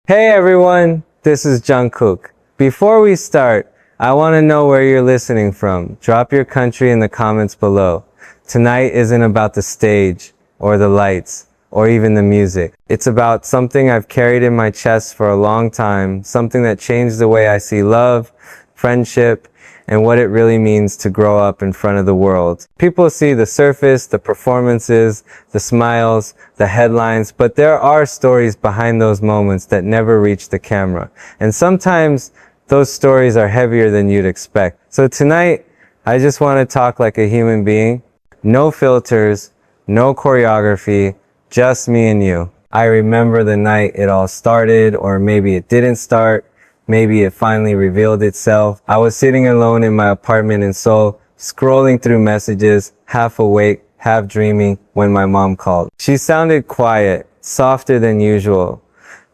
Hey everyone, this is Jungkook. Before we start, I want to know where you're listening from. Drop your country in the comments below. Tonight isn't about the stage, or the lights, or even the music. It's about something I've carried in my chest for a long time, something that changed the way I see love, friendship, and what it really means to grow up in front of the world. People see the surface, the performances, the smiles, the headlines, but there are stories behind those moments that never reach the camera. And sometimes those stories are heavier than you'd expect. So tonight, I just want to talk like a human being. No filters, no choreography, just me and you. I remember the night it all started, or maybe it didn't start. Maybe it finally revealed itself. I was sitting alone in my apartment in Seoul, scrolling through messages, half awake, half dreaming, when my mom called. She sounded quiet, softer than usual.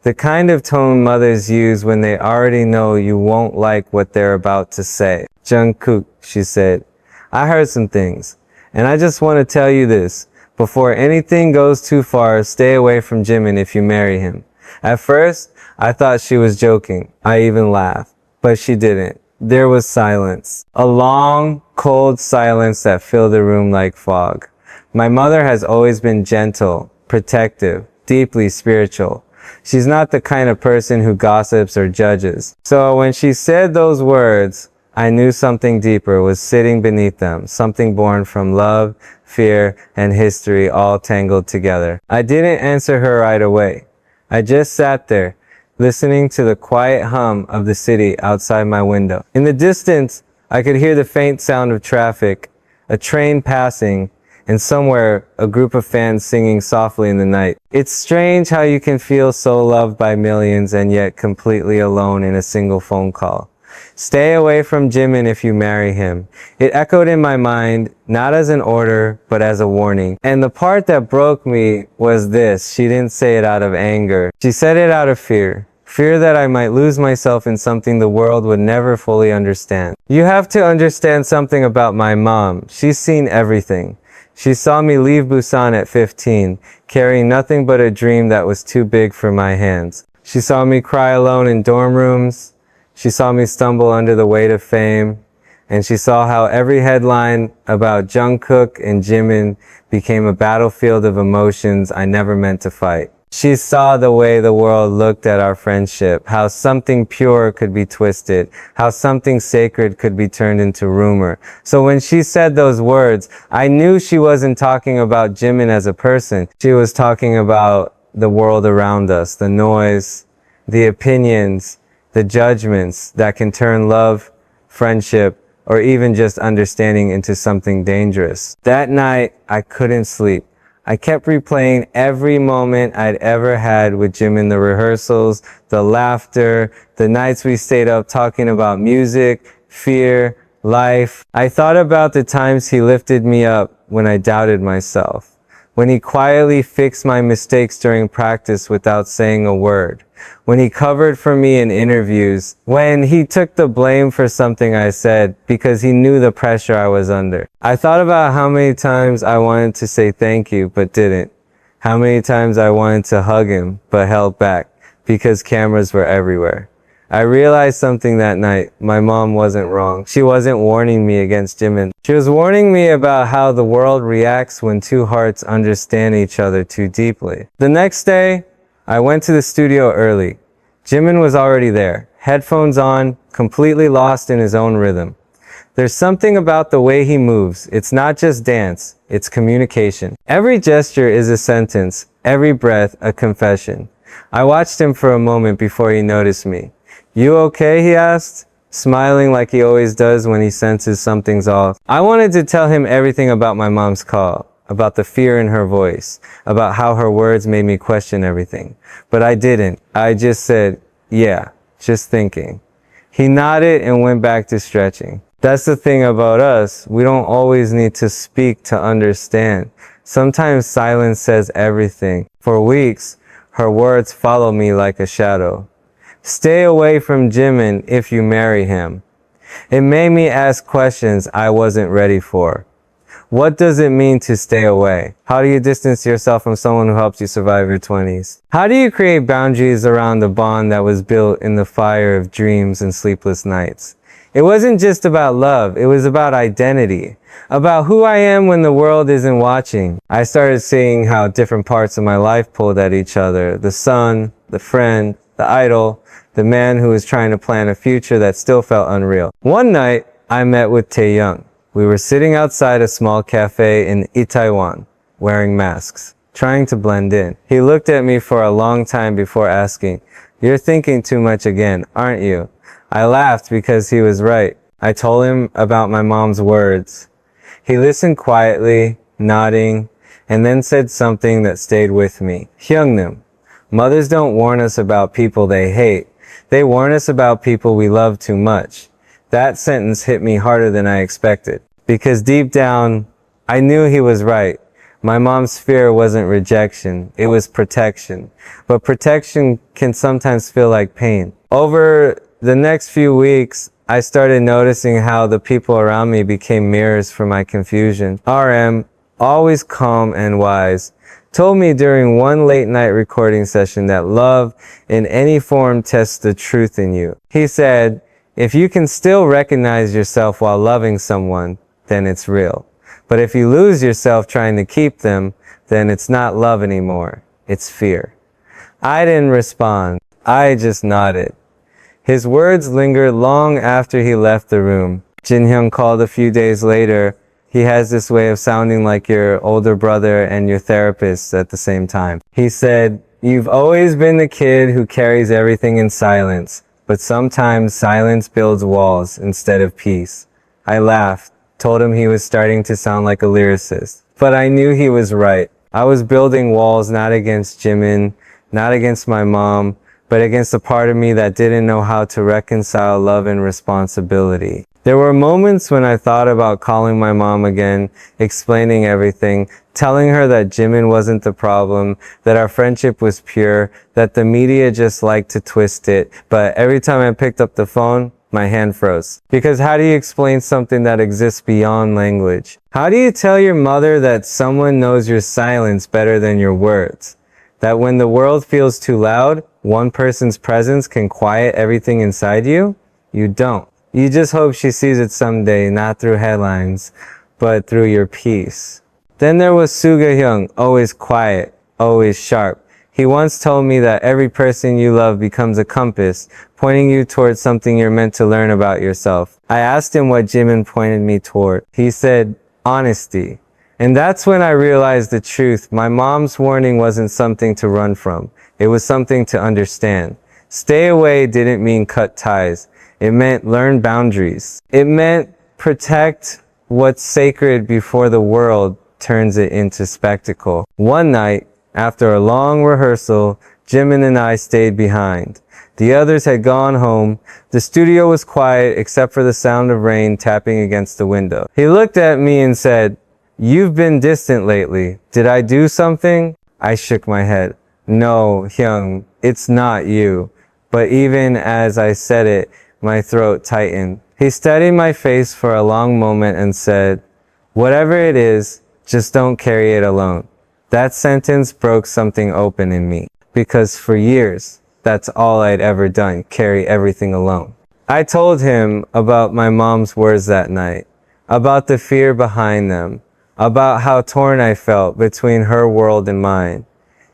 The kind of tone mothers use when they already know you won't like what they're about to say. Jungkook, she said, I heard some things, and I just want to tell you this. Before anything goes too far, stay away from Jimin if you marry him. At first, I thought she was joking. I even laughed. But she didn't. There was silence. A long, cold silence that filled the room like fog. My mother has always been gentle, protective, deeply spiritual. She's not the kind of person who gossips or judges. So when she said those words, I knew something deeper was sitting beneath them, something born from love, fear, and history all tangled together. I didn't answer her right away. I just sat there, listening to the quiet hum of the city outside my window. In the distance, I could hear the faint sound of traffic, a train passing, and somewhere a group of fans singing softly in the night. It's strange how you can feel so loved by millions and yet completely alone in a single phone call. Stay away from Jimin if you marry him. It echoed in my mind, not as an order, but as a warning. And the part that broke me was this. She didn't say it out of anger. She said it out of fear. Fear that I might lose myself in something the world would never fully understand. You have to understand something about my mom. She's seen everything. She saw me leave Busan at 15, carrying nothing but a dream that was too big for my hands. She saw me cry alone in dorm rooms. She saw me stumble under the weight of fame, and she saw how every headline about Jungkook and Jimin became a battlefield of emotions I never meant to fight. She saw the way the world looked at our friendship, how something pure could be twisted, how something sacred could be turned into rumor. So when she said those words, I knew she wasn't talking about Jimin as a person. She was talking about the world around us, the noise, the opinions, the judgments that can turn love, friendship, or even just understanding into something dangerous. That night, I couldn't sleep. I kept replaying every moment I'd ever had with Jimin, the rehearsals, the laughter, the nights we stayed up talking about music, fear, life. I thought about the times he lifted me up when I doubted myself, when he quietly fixed my mistakes during practice without saying a word, when he covered for me in interviews, when he took the blame for something I said because he knew the pressure I was under. I thought about how many times I wanted to say thank you but didn't. How many times I wanted to hug him but held back because cameras were everywhere. I realized something that night. My mom wasn't wrong. She wasn't warning me against Jimin. She was warning me about how the world reacts when two hearts understand each other too deeply. The next day, I went to the studio early. Jimin was already there, headphones on, completely lost in his own rhythm. There's something about the way he moves. It's not just dance, it's communication. Every gesture is a sentence, every breath a confession. I watched him for a moment before he noticed me. You okay? He asked, smiling like he always does when he senses something's off. I wanted to tell him everything about my mom's call, about the fear in her voice, about how her words made me question everything. But I didn't. I just said, yeah, just thinking. He nodded and went back to stretching. That's the thing about us. We don't always need to speak to understand. Sometimes silence says everything. For weeks, her words followed me like a shadow. Stay away from Jimin if you marry him. It made me ask questions I wasn't ready for. What does it mean to stay away? How do you distance yourself from someone who helped you survive your 20s? How do you create boundaries around the bond that was built in the fire of dreams and sleepless nights? It wasn't just about love, it was about identity, about who I am when the world isn't watching. I started seeing how different parts of my life pulled at each other. The son, the friend, the idol, the man who was trying to plan a future that still felt unreal. One night, I met with Taehyung. We were sitting outside a small cafe in Itaewon, wearing masks, trying to blend in. He looked at me for a long time before asking, "You're thinking too much again, aren't you?" I laughed because he was right. I told him about my mom's words. He listened quietly, nodding, and then said something that stayed with me. "Hyungnim, mothers don't warn us about people they hate. They warn us about people we love too much." That sentence hit me harder than I expected. Because deep down, I knew he was right. My mom's fear wasn't rejection, it was protection. But protection can sometimes feel like pain. Over the next few weeks, I started noticing how the people around me became mirrors for my confusion. RM, always calm and wise, told me during one late night recording session that love in any form tests the truth in you. He said, if you can still recognize yourself while loving someone, then it's real. But if you lose yourself trying to keep them, then it's not love anymore, it's fear. I didn't respond, I just nodded. His words lingered long after he left the room. Jinhyung called a few days later. He has this way of sounding like your older brother and your therapist at the same time. He said, "You've always been the kid who carries everything in silence, but sometimes silence builds walls instead of peace." I laughed, told him he was starting to sound like a lyricist. But I knew he was right. I was building walls not against Jimin, not against my mom, but against a part of me that didn't know how to reconcile love and responsibility. There were moments when I thought about calling my mom again, explaining everything, telling her that Jimin wasn't the problem, that our friendship was pure, that the media just liked to twist it. But every time I picked up the phone, my hand froze. Because how do you explain something that exists beyond language? How do you tell your mother that someone knows your silence better than your words? That when the world feels too loud, one person's presence can quiet everything inside you? You don't. You just hope she sees it someday, not through headlines, but through your peace. Then there was Suga-hyung, always quiet, always sharp. He once told me that every person you love becomes a compass, pointing you towards something you're meant to learn about yourself. I asked him what Jimin pointed me toward. He said, honesty. And that's when I realized the truth. My mom's warning wasn't something to run from. It was something to understand. Stay away didn't mean cut ties. It meant learn boundaries. It meant protect what's sacred before the world turns it into spectacle. One night, after a long rehearsal, Jimin and I stayed behind. The others had gone home. The studio was quiet except for the sound of rain tapping against the window. He looked at me and said, "You've been distant lately. Did I do something?" I shook my head. "No, Hyung, it's not you." But even as I said it, my throat tightened. He studied my face for a long moment and said, "Whatever it is, just don't carry it alone." That sentence broke something open in me, because for years, that's all I'd ever done, carry everything alone. I told him about my mom's words that night, about the fear behind them, about how torn I felt between her world and mine.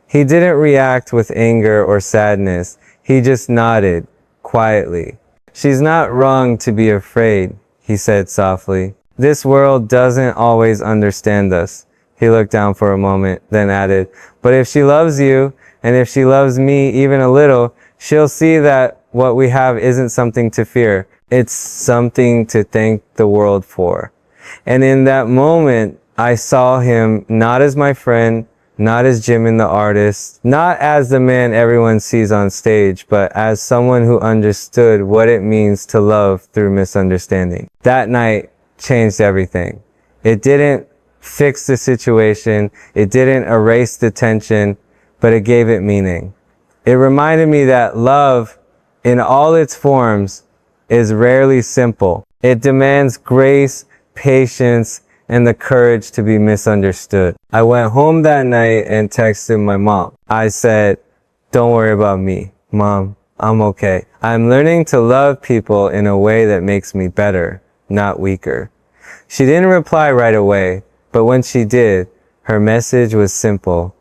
He didn't react with anger or sadness. He just nodded, quietly. "She's not wrong to be afraid," he said softly. "This world doesn't always understand us." He looked down for a moment, then added, "But if she loves you, and if she loves me even a little, she'll see that what we have isn't something to fear. It's something to thank the world for." And in that moment, I saw him not as my friend, not as Jimin the artist, not as the man everyone sees on stage, but as someone who understood what it means to love through misunderstanding. That night changed everything. It didn't fix the situation, it didn't erase the tension, but it gave it meaning. It reminded me that love, in all its forms, is rarely simple. It demands grace, patience, and the courage to be misunderstood. I went home that night and texted my mom. I said, "Don't worry about me, Mom. I'm okay. I'm learning to love people in a way that makes me better, not weaker." She didn't reply right away, but when she did, her message was simple.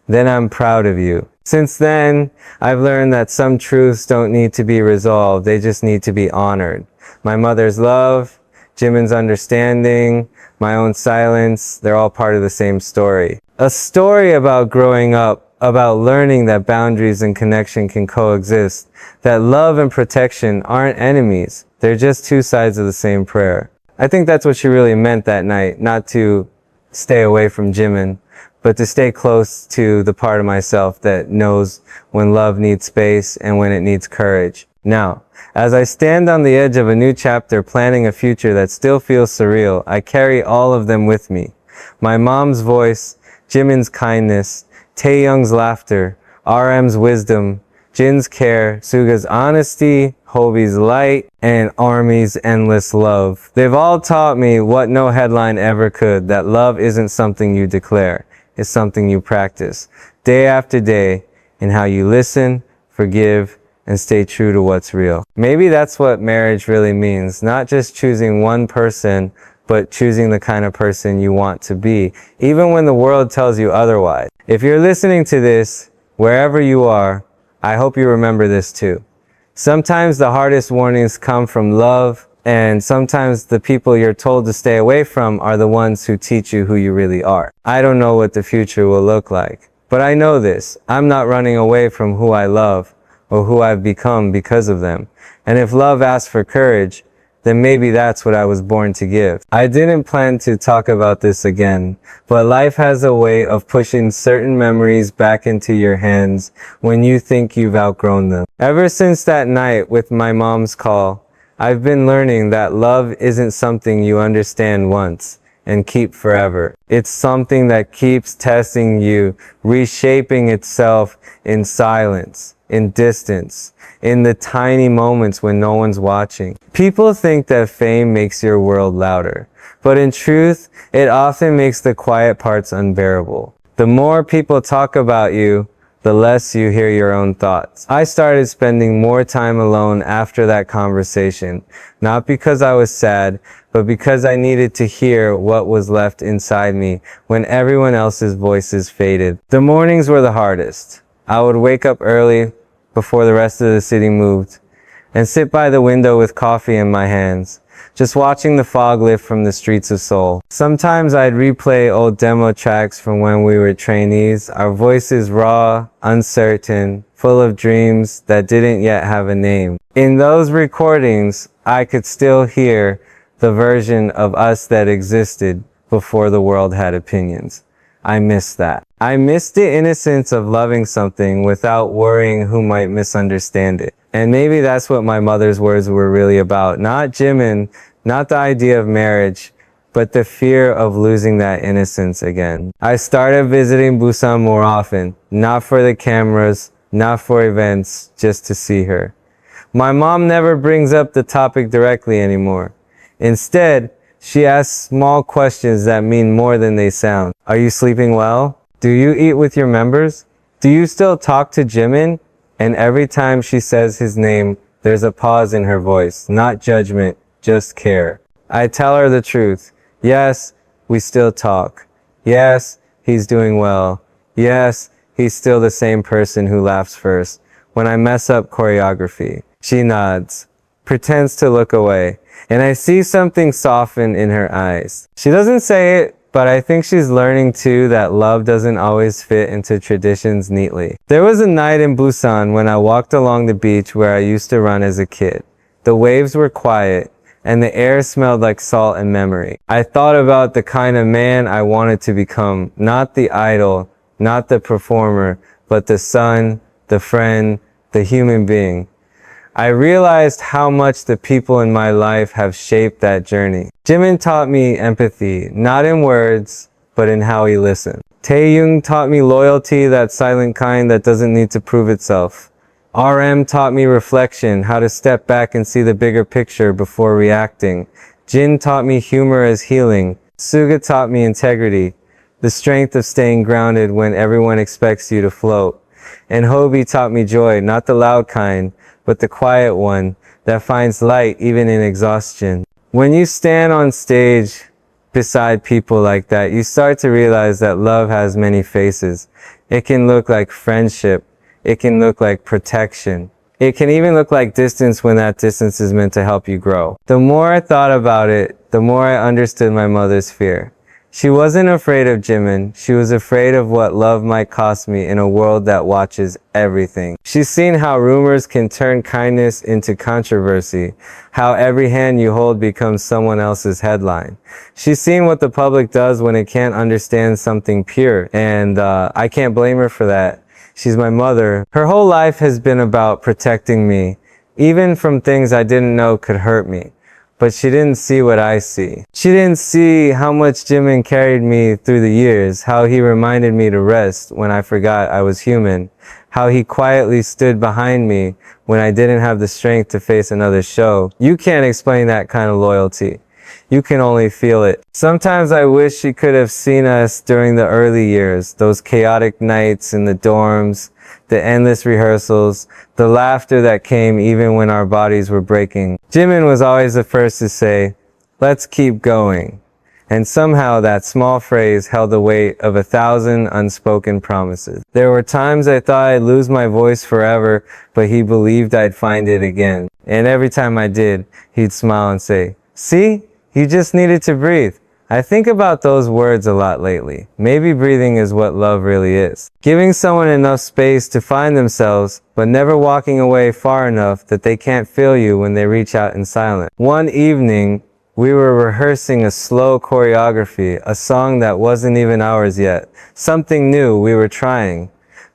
"Then I'm proud of you." Since then, I've learned that some truths don't need to be resolved, they just need to be honored. My mother's love, Jimin's understanding, my own silence, they're all part of the same story. A story about growing up, about learning that boundaries and connection can coexist, that love and protection aren't enemies, they're just two sides of the same prayer. I think that's what she really meant that night, not to stay away from Jimin, but to stay close to the part of myself that knows when love needs space and when it needs courage. Now, as I stand on the edge of a new chapter planning a future that still feels surreal, I carry all of them with me. My mom's voice, Jimin's kindness, Taehyung's laughter, RM's wisdom, Jin's care, Suga's honesty, Hobie's light, and Army's endless love. They've all taught me what no headline ever could, that love isn't something you declare, it's something you practice, day after day, in how you listen, forgive, and stay true to what's real. Maybe that's what marriage really means, not just choosing one person, but choosing the kind of person you want to be, even when the world tells you otherwise. If you're listening to this, wherever you are, I hope you remember this too. Sometimes the hardest warnings come from love, and sometimes the people you're told to stay away from are the ones who teach you who you really are. I don't know what the future will look like, but I know this. I'm not running away from who I love or who I've become because of them. And if love asks for courage, then maybe that's what I was born to give. I didn't plan to talk about this again, but life has a way of pushing certain memories back into your hands when you think you've outgrown them. Ever since that night with my mom's call, I've been learning that love isn't something you understand once and keep forever. It's something that keeps testing you, reshaping itself in silence, in distance, in the tiny moments when no one's watching. People think that fame makes your world louder, but in truth, it often makes the quiet parts unbearable. The more people talk about you, the less you hear your own thoughts. I started spending more time alone after that conversation, not because I was sad, but because I needed to hear what was left inside me when everyone else's voices faded. The mornings were the hardest. I would wake up early, before the rest of the city moved, and sit by the window with coffee in my hands, just watching the fog lift from the streets of Seoul. Sometimes I'd replay old demo tracks from when we were trainees, our voices raw, uncertain, full of dreams that didn't yet have a name. In those recordings, I could still hear the version of us that existed before the world had opinions. I missed that. I missed the innocence of loving something without worrying who might misunderstand it. And maybe that's what my mother's words were really about. Not Jimin, not the idea of marriage, but the fear of losing that innocence again. I started visiting Busan more often, not for the cameras, not for events, just to see her. My mom never brings up the topic directly anymore. Instead, she asks small questions that mean more than they sound. Are you sleeping well? Do you eat with your members? Do you still talk to Jimin? And every time she says his name, there's a pause in her voice. Not judgment, just care. I tell her the truth. Yes, we still talk. Yes, he's doing well. Yes, he's still the same person who laughs first when I mess up choreography. She nods, pretends to look away, and I see something soften in her eyes. She doesn't say it, but I think she's learning too that love doesn't always fit into traditions neatly. There was a night in Busan when I walked along the beach where I used to run as a kid. The waves were quiet, and the air smelled like salt and memory. I thought about the kind of man I wanted to become, not the idol, not the performer, but the son, the friend, the human being. I realized how much the people in my life have shaped that journey. Jimin taught me empathy, not in words, but in how he listened. Taehyung taught me loyalty, that silent kind that doesn't need to prove itself. RM taught me reflection, how to step back and see the bigger picture before reacting. Jin taught me humor as healing, Suga taught me integrity, the strength of staying grounded when everyone expects you to float. And Hobie taught me joy, not the loud kind, but the quiet one that finds light even in exhaustion. When you stand on stage beside people like that, you start to realize that love has many faces. It can look like friendship. It can look like protection. It can even look like distance when that distance is meant to help you grow. The more I thought about it, the more I understood my mother's fear. She wasn't afraid of Jimin. She was afraid of what love might cost me in a world that watches everything. She's seen how rumors can turn kindness into controversy, how every hand you hold becomes someone else's headline. She's seen what the public does when it can't understand something pure, and I can't blame her for that. She's my mother. Her whole life has been about protecting me, even from things I didn't know could hurt me. But she didn't see what I see. She didn't see how much Jimin carried me through the years, how he reminded me to rest when I forgot I was human, how he quietly stood behind me when I didn't have the strength to face another show. You can't explain that kind of loyalty. You can only feel it. Sometimes I wish she could have seen us during the early years, those chaotic nights in the dorms, the endless rehearsals, the laughter that came even when our bodies were breaking. Jimin was always the first to say, "Let's keep going." And somehow that small phrase held the weight of 1,000 unspoken promises. There were times I thought I'd lose my voice forever, but he believed I'd find it again. And every time I did, he'd smile and say, "See? You just needed to breathe." I think about those words a lot lately. Maybe breathing is what love really is. Giving someone enough space to find themselves, but never walking away far enough that they can't feel you when they reach out in silence. One evening, we were rehearsing a slow choreography, a song that wasn't even ours yet. Something new we were trying.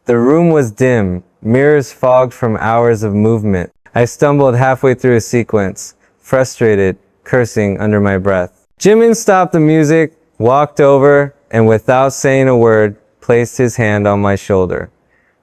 The room was dim, mirrors fogged from hours of movement. I stumbled halfway through a sequence, frustrated, cursing under my breath. Jimin stopped the music, walked over, and without saying a word, placed his hand on my shoulder.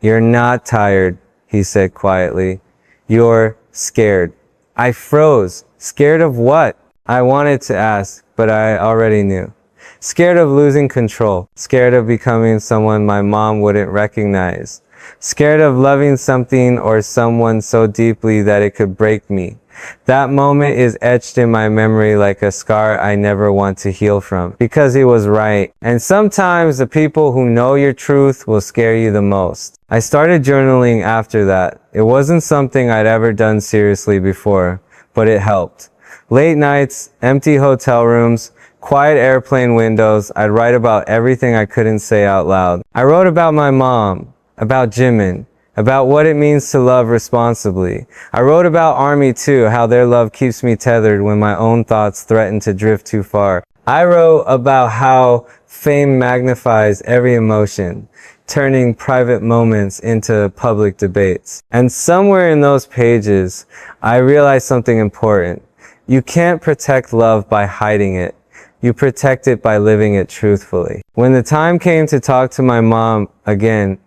"You're not tired," he said quietly. "You're scared." I froze. Scared of what? I wanted to ask, but I already knew. Scared of losing control. Scared of becoming someone my mom wouldn't recognize. Scared of loving something or someone so deeply that it could break me. That moment is etched in my memory like a scar I never want to heal from. Because he was right. And sometimes the people who know your truth will scare you the most. I started journaling after that. It wasn't something I'd ever done seriously before, but it helped. Late nights, empty hotel rooms, quiet airplane windows, I'd write about everything I couldn't say out loud. I wrote about my mom, about Jimin, about what it means to love responsibly. I wrote about Army too, how their love keeps me tethered when my own thoughts threaten to drift too far. I wrote about how fame magnifies every emotion, turning private moments into public debates. And somewhere in those pages, I realized something important. You can't protect love by hiding it. You protect it by living it truthfully. When the time came to talk to my mom again,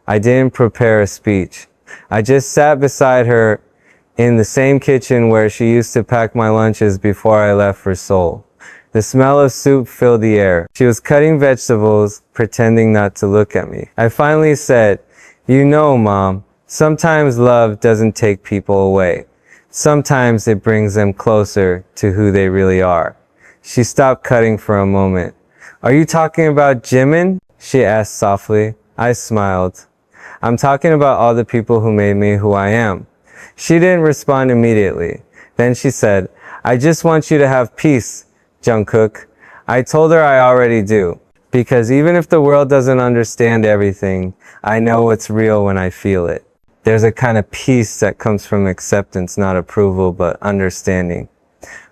I didn't prepare a speech. I just sat beside her in the same kitchen where she used to pack my lunches before I left for Seoul. The smell of soup filled the air. She was cutting vegetables, pretending not to look at me. I finally said, "You know, Mom, sometimes love doesn't take people away. Sometimes it brings them closer to who they really are." She stopped cutting for a moment. "Are you talking about Jimin?" she asked softly. I smiled. "I'm talking about all the people who made me who I am." She didn't respond immediately. Then she said, "I just want you to have peace, Jungkook." I told her I already do. Because even if the world doesn't understand everything, I know what's real when I feel it. There's a kind of peace that comes from acceptance, not approval, but understanding.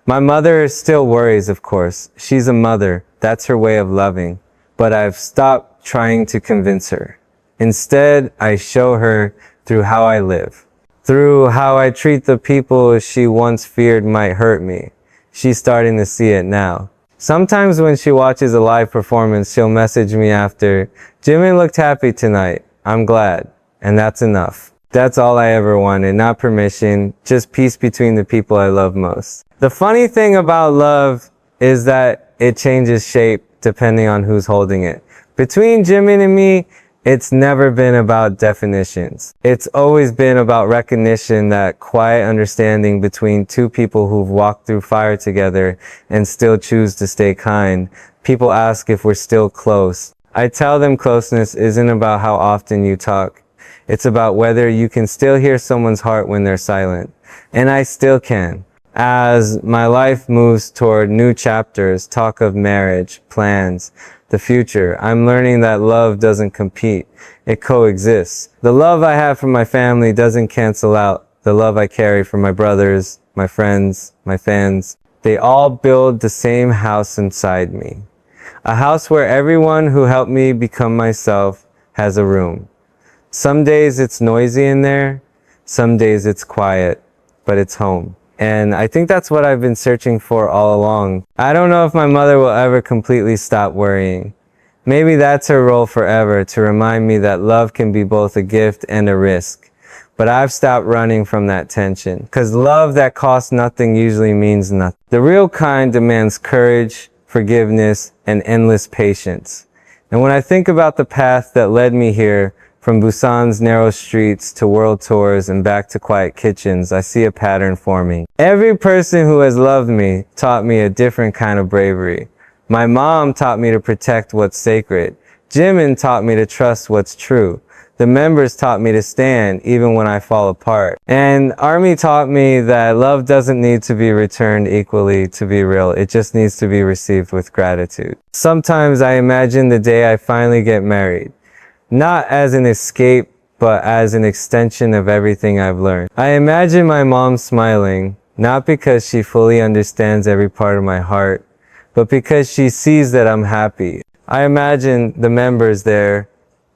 My mother still worries, of course. She's a mother. That's her way of loving. But I've stopped trying to convince her. Instead, I show her through how I live. Through how I treat the people she once feared might hurt me. She's starting to see it now. Sometimes when she watches a live performance, she'll message me after, "Jimin looked happy tonight. I'm glad." And that's enough. That's all I ever wanted, not permission, just peace between the people I love most. The funny thing about love is that it changes shape depending on who's holding it. Between Jimin and me, it's never been about definitions. It's always been about recognition, that quiet understanding between two people who've walked through fire together and still choose to stay kind. People ask if we're still close. I tell them closeness isn't about how often you talk. It's about whether you can still hear someone's heart when they're silent. And I still can. As my life moves toward new chapters, talk of marriage, plans, the future, I'm learning that love doesn't compete. It coexists. The love I have for my family doesn't cancel out the love I carry for my brothers, my friends, my fans. They all build the same house inside me. A house where everyone who helped me become myself has a room. Some days it's noisy in there, some days it's quiet, but it's home. And I think that's what I've been searching for all along. I don't know if my mother will ever completely stop worrying. Maybe that's her role forever, to remind me that love can be both a gift and a risk. But I've stopped running from that tension, because love that costs nothing usually means nothing. The real kind demands courage, forgiveness, and endless patience. And when I think about the path that led me here, from Busan's narrow streets to world tours and back to quiet kitchens, I see a pattern forming. Every person who has loved me taught me a different kind of bravery. My mom taught me to protect what's sacred. Jimin taught me to trust what's true. The members taught me to stand even when I fall apart. And Army taught me that love doesn't need to be returned equally to be real. It just needs to be received with gratitude. Sometimes I imagine the day I finally get married. Not as an escape, but as an extension of everything I've learned. I imagine my mom smiling, not because she fully understands every part of my heart, but because she sees that I'm happy. I imagine the members there,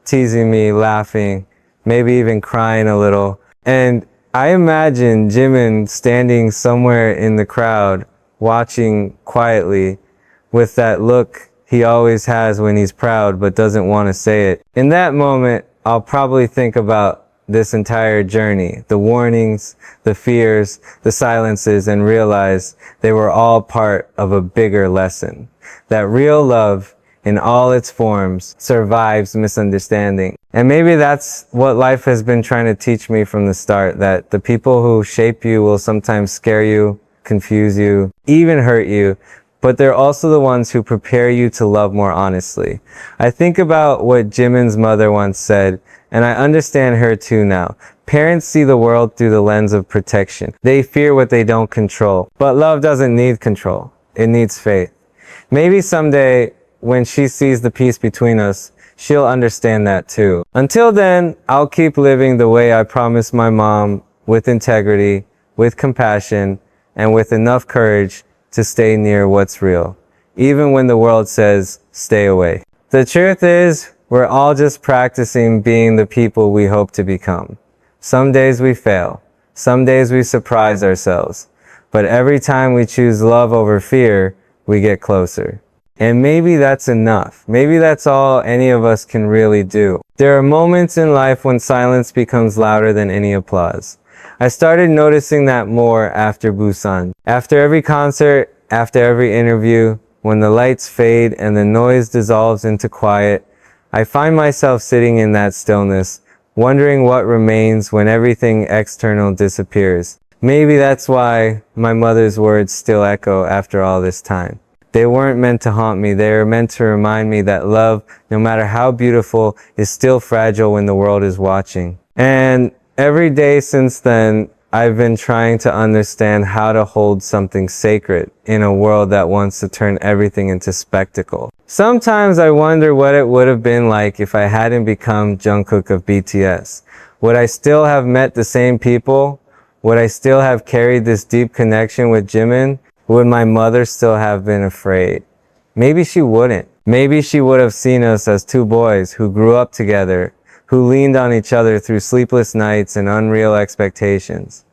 teasing me, laughing, maybe even crying a little. And I imagine Jimin standing somewhere in the crowd, watching quietly, with that look he always has when he's proud but doesn't want to say it. In that moment, I'll probably think about this entire journey, the warnings, the fears, the silences, and realize they were all part of a bigger lesson. That real love, in all its forms, survives misunderstanding. And maybe that's what life has been trying to teach me from the start, that the people who shape you will sometimes scare you, confuse you, even hurt you, but they're also the ones who prepare you to love more honestly. I think about what Jimin's mother once said, and I understand her too now. Parents see the world through the lens of protection. They fear what they don't control. But love doesn't need control. It needs faith. Maybe someday, when she sees the peace between us, she'll understand that too. Until then, I'll keep living the way I promised my mom, with integrity, with compassion, and with enough courage to stay near what's real, even when the world says, stay away. The truth is, we're all just practicing being the people we hope to become. Some days we fail. Some days we surprise ourselves. But every time we choose love over fear, we get closer. And maybe that's enough. Maybe that's all any of us can really do. There are moments in life when silence becomes louder than any applause. I started noticing that more after Busan. After every concert, after every interview, when the lights fade and the noise dissolves into quiet, I find myself sitting in that stillness, wondering what remains when everything external disappears. Maybe that's why my mother's words still echo after all this time. They weren't meant to haunt me. They were meant to remind me that love, no matter how beautiful, is still fragile when the world is watching. And every day since then, I've been trying to understand how to hold something sacred in a world that wants to turn everything into spectacle. Sometimes I wonder what it would have been like if I hadn't become Jungkook of BTS. Would I still have met the same people? Would I still have carried this deep connection with Jimin? Would my mother still have been afraid? Maybe she wouldn't. Maybe she would have seen us as two boys who grew up together, who leaned on each other through sleepless nights and unreal expectations.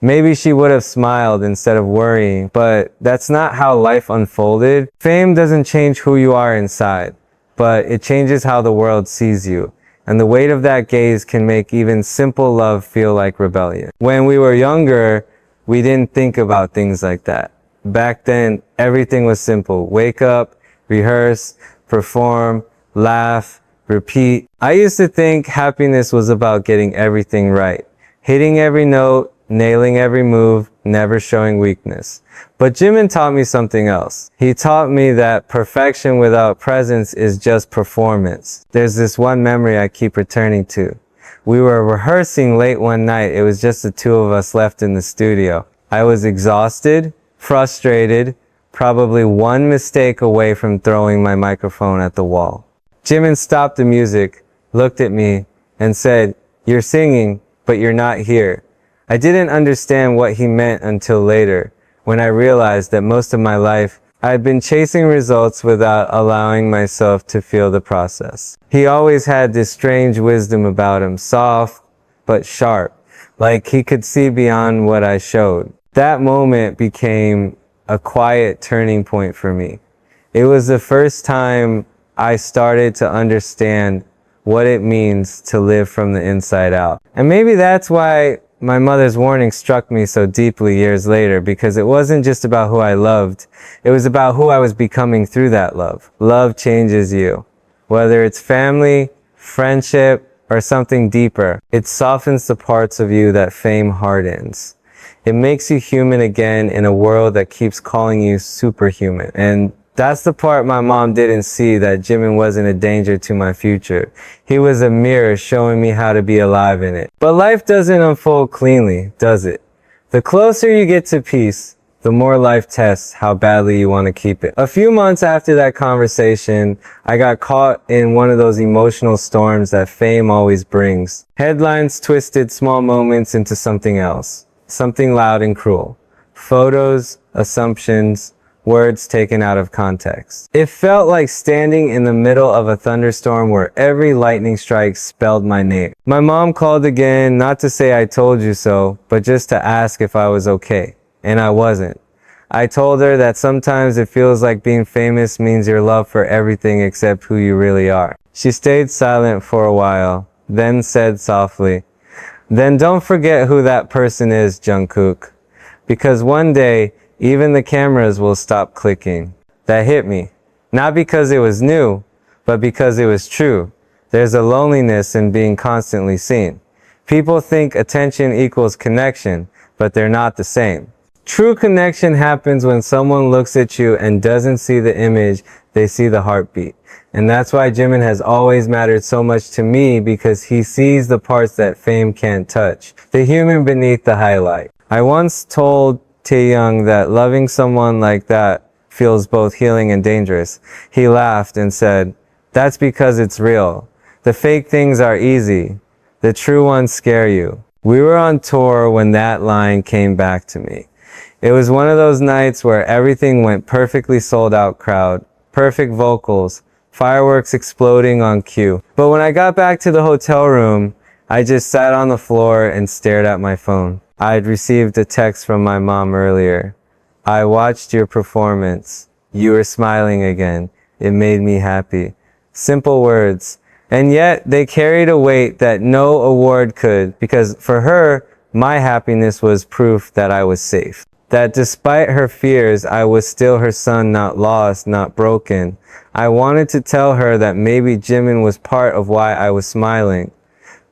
Maybe she would have smiled instead of worrying, but that's not how life unfolded. Fame doesn't change who you are inside, but it changes how the world sees you. And the weight of that gaze can make even simple love feel like rebellion. When we were younger, we didn't think about things like that. Back then, everything was simple. Wake up, rehearse, perform, laugh, repeat. I used to think happiness was about getting everything right. Hitting every note, nailing every move, never showing weakness. But Jimin taught me something else. He taught me that perfection without presence is just performance. There's this one memory I keep returning to. We were rehearsing late one night. It was just the two of us left in the studio. I was exhausted, frustrated, probably one mistake away from throwing my microphone at the wall. Jimin stopped the music, looked at me, and said, "You're singing, but you're not here." I didn't understand what he meant until later, when I realized that most of my life, I had been chasing results without allowing myself to feel the process. He always had this strange wisdom about him, soft but sharp, like he could see beyond what I showed. That moment became a quiet turning point for me. It was the first time I started to understand what it means to live from the inside out. And maybe that's why my mother's warning struck me so deeply years later, because it wasn't just about who I loved. It was about who I was becoming through that love. Love changes you. Whether it's family, friendship, or something deeper, it softens the parts of you that fame hardens. It makes you human again in a world that keeps calling you superhuman. And that's the part my mom didn't see, that Jimin wasn't a danger to my future. He was a mirror showing me how to be alive in it. But life doesn't unfold cleanly, does it? The closer you get to peace, the more life tests how badly you want to keep it. A few months after that conversation, I got caught in one of those emotional storms that fame always brings. Headlines twisted small moments into something else, something loud and cruel. Photos, assumptions, words taken out of context. It felt like standing in the middle of a thunderstorm where every lightning strike spelled my name. My mom called again, not to say I told you so, but just to ask if I was okay. And I wasn't. I told her that sometimes it feels like being famous means your love for everything except who you really are. She stayed silent for a while, then said softly, "Then don't forget who that person is, Jungkook. Because one day, even the cameras will stop clicking." That hit me. Not because it was new, but because it was true. There's a loneliness in being constantly seen. People think attention equals connection, but they're not the same. True connection happens when someone looks at you and doesn't see the image, they see the heartbeat. And that's why Jimin has always mattered so much to me, because he sees the parts that fame can't touch. The human beneath the highlight. I once told taehyung that loving someone like that feels both healing and dangerous. He laughed and said, "That's because it's real. The fake things are easy. The true ones scare you." We were on tour when that line came back to me. It was one of those nights where everything went perfectly sold out crowd, perfect vocals, fireworks exploding on cue. But when I got back to the hotel room, I just sat on the floor and stared at my phone. I'd received a text from my mom earlier. "I watched your performance. You were smiling again. It made me happy." Simple words. And yet they carried a weight that no award could, because for her, my happiness was proof that I was safe. That despite her fears, I was still her son, not lost, not broken. I wanted to tell her that maybe Jimin was part of why I was smiling.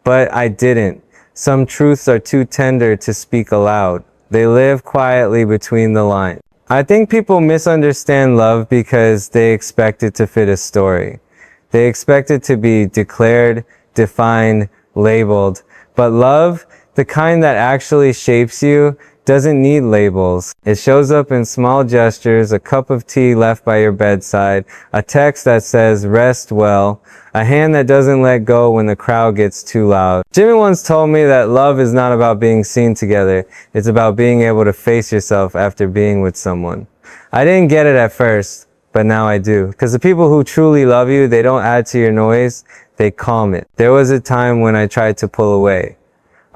But I didn't. Some truths are too tender to speak aloud. They live quietly between the lines. I think people misunderstand love because they expect it to fit a story. They expect it to be declared, defined, labeled. But love, the kind that actually shapes you, doesn't need labels. It shows up in small gestures, a cup of tea left by your bedside, a text that says rest well, a hand that doesn't let go when the crowd gets too loud. Jimin once told me that love is not about being seen together, it's about being able to face yourself after being with someone. I didn't get it at first, but now I do. Because the people who truly love you, they don't add to your noise, they calm it. There was a time when I tried to pull away.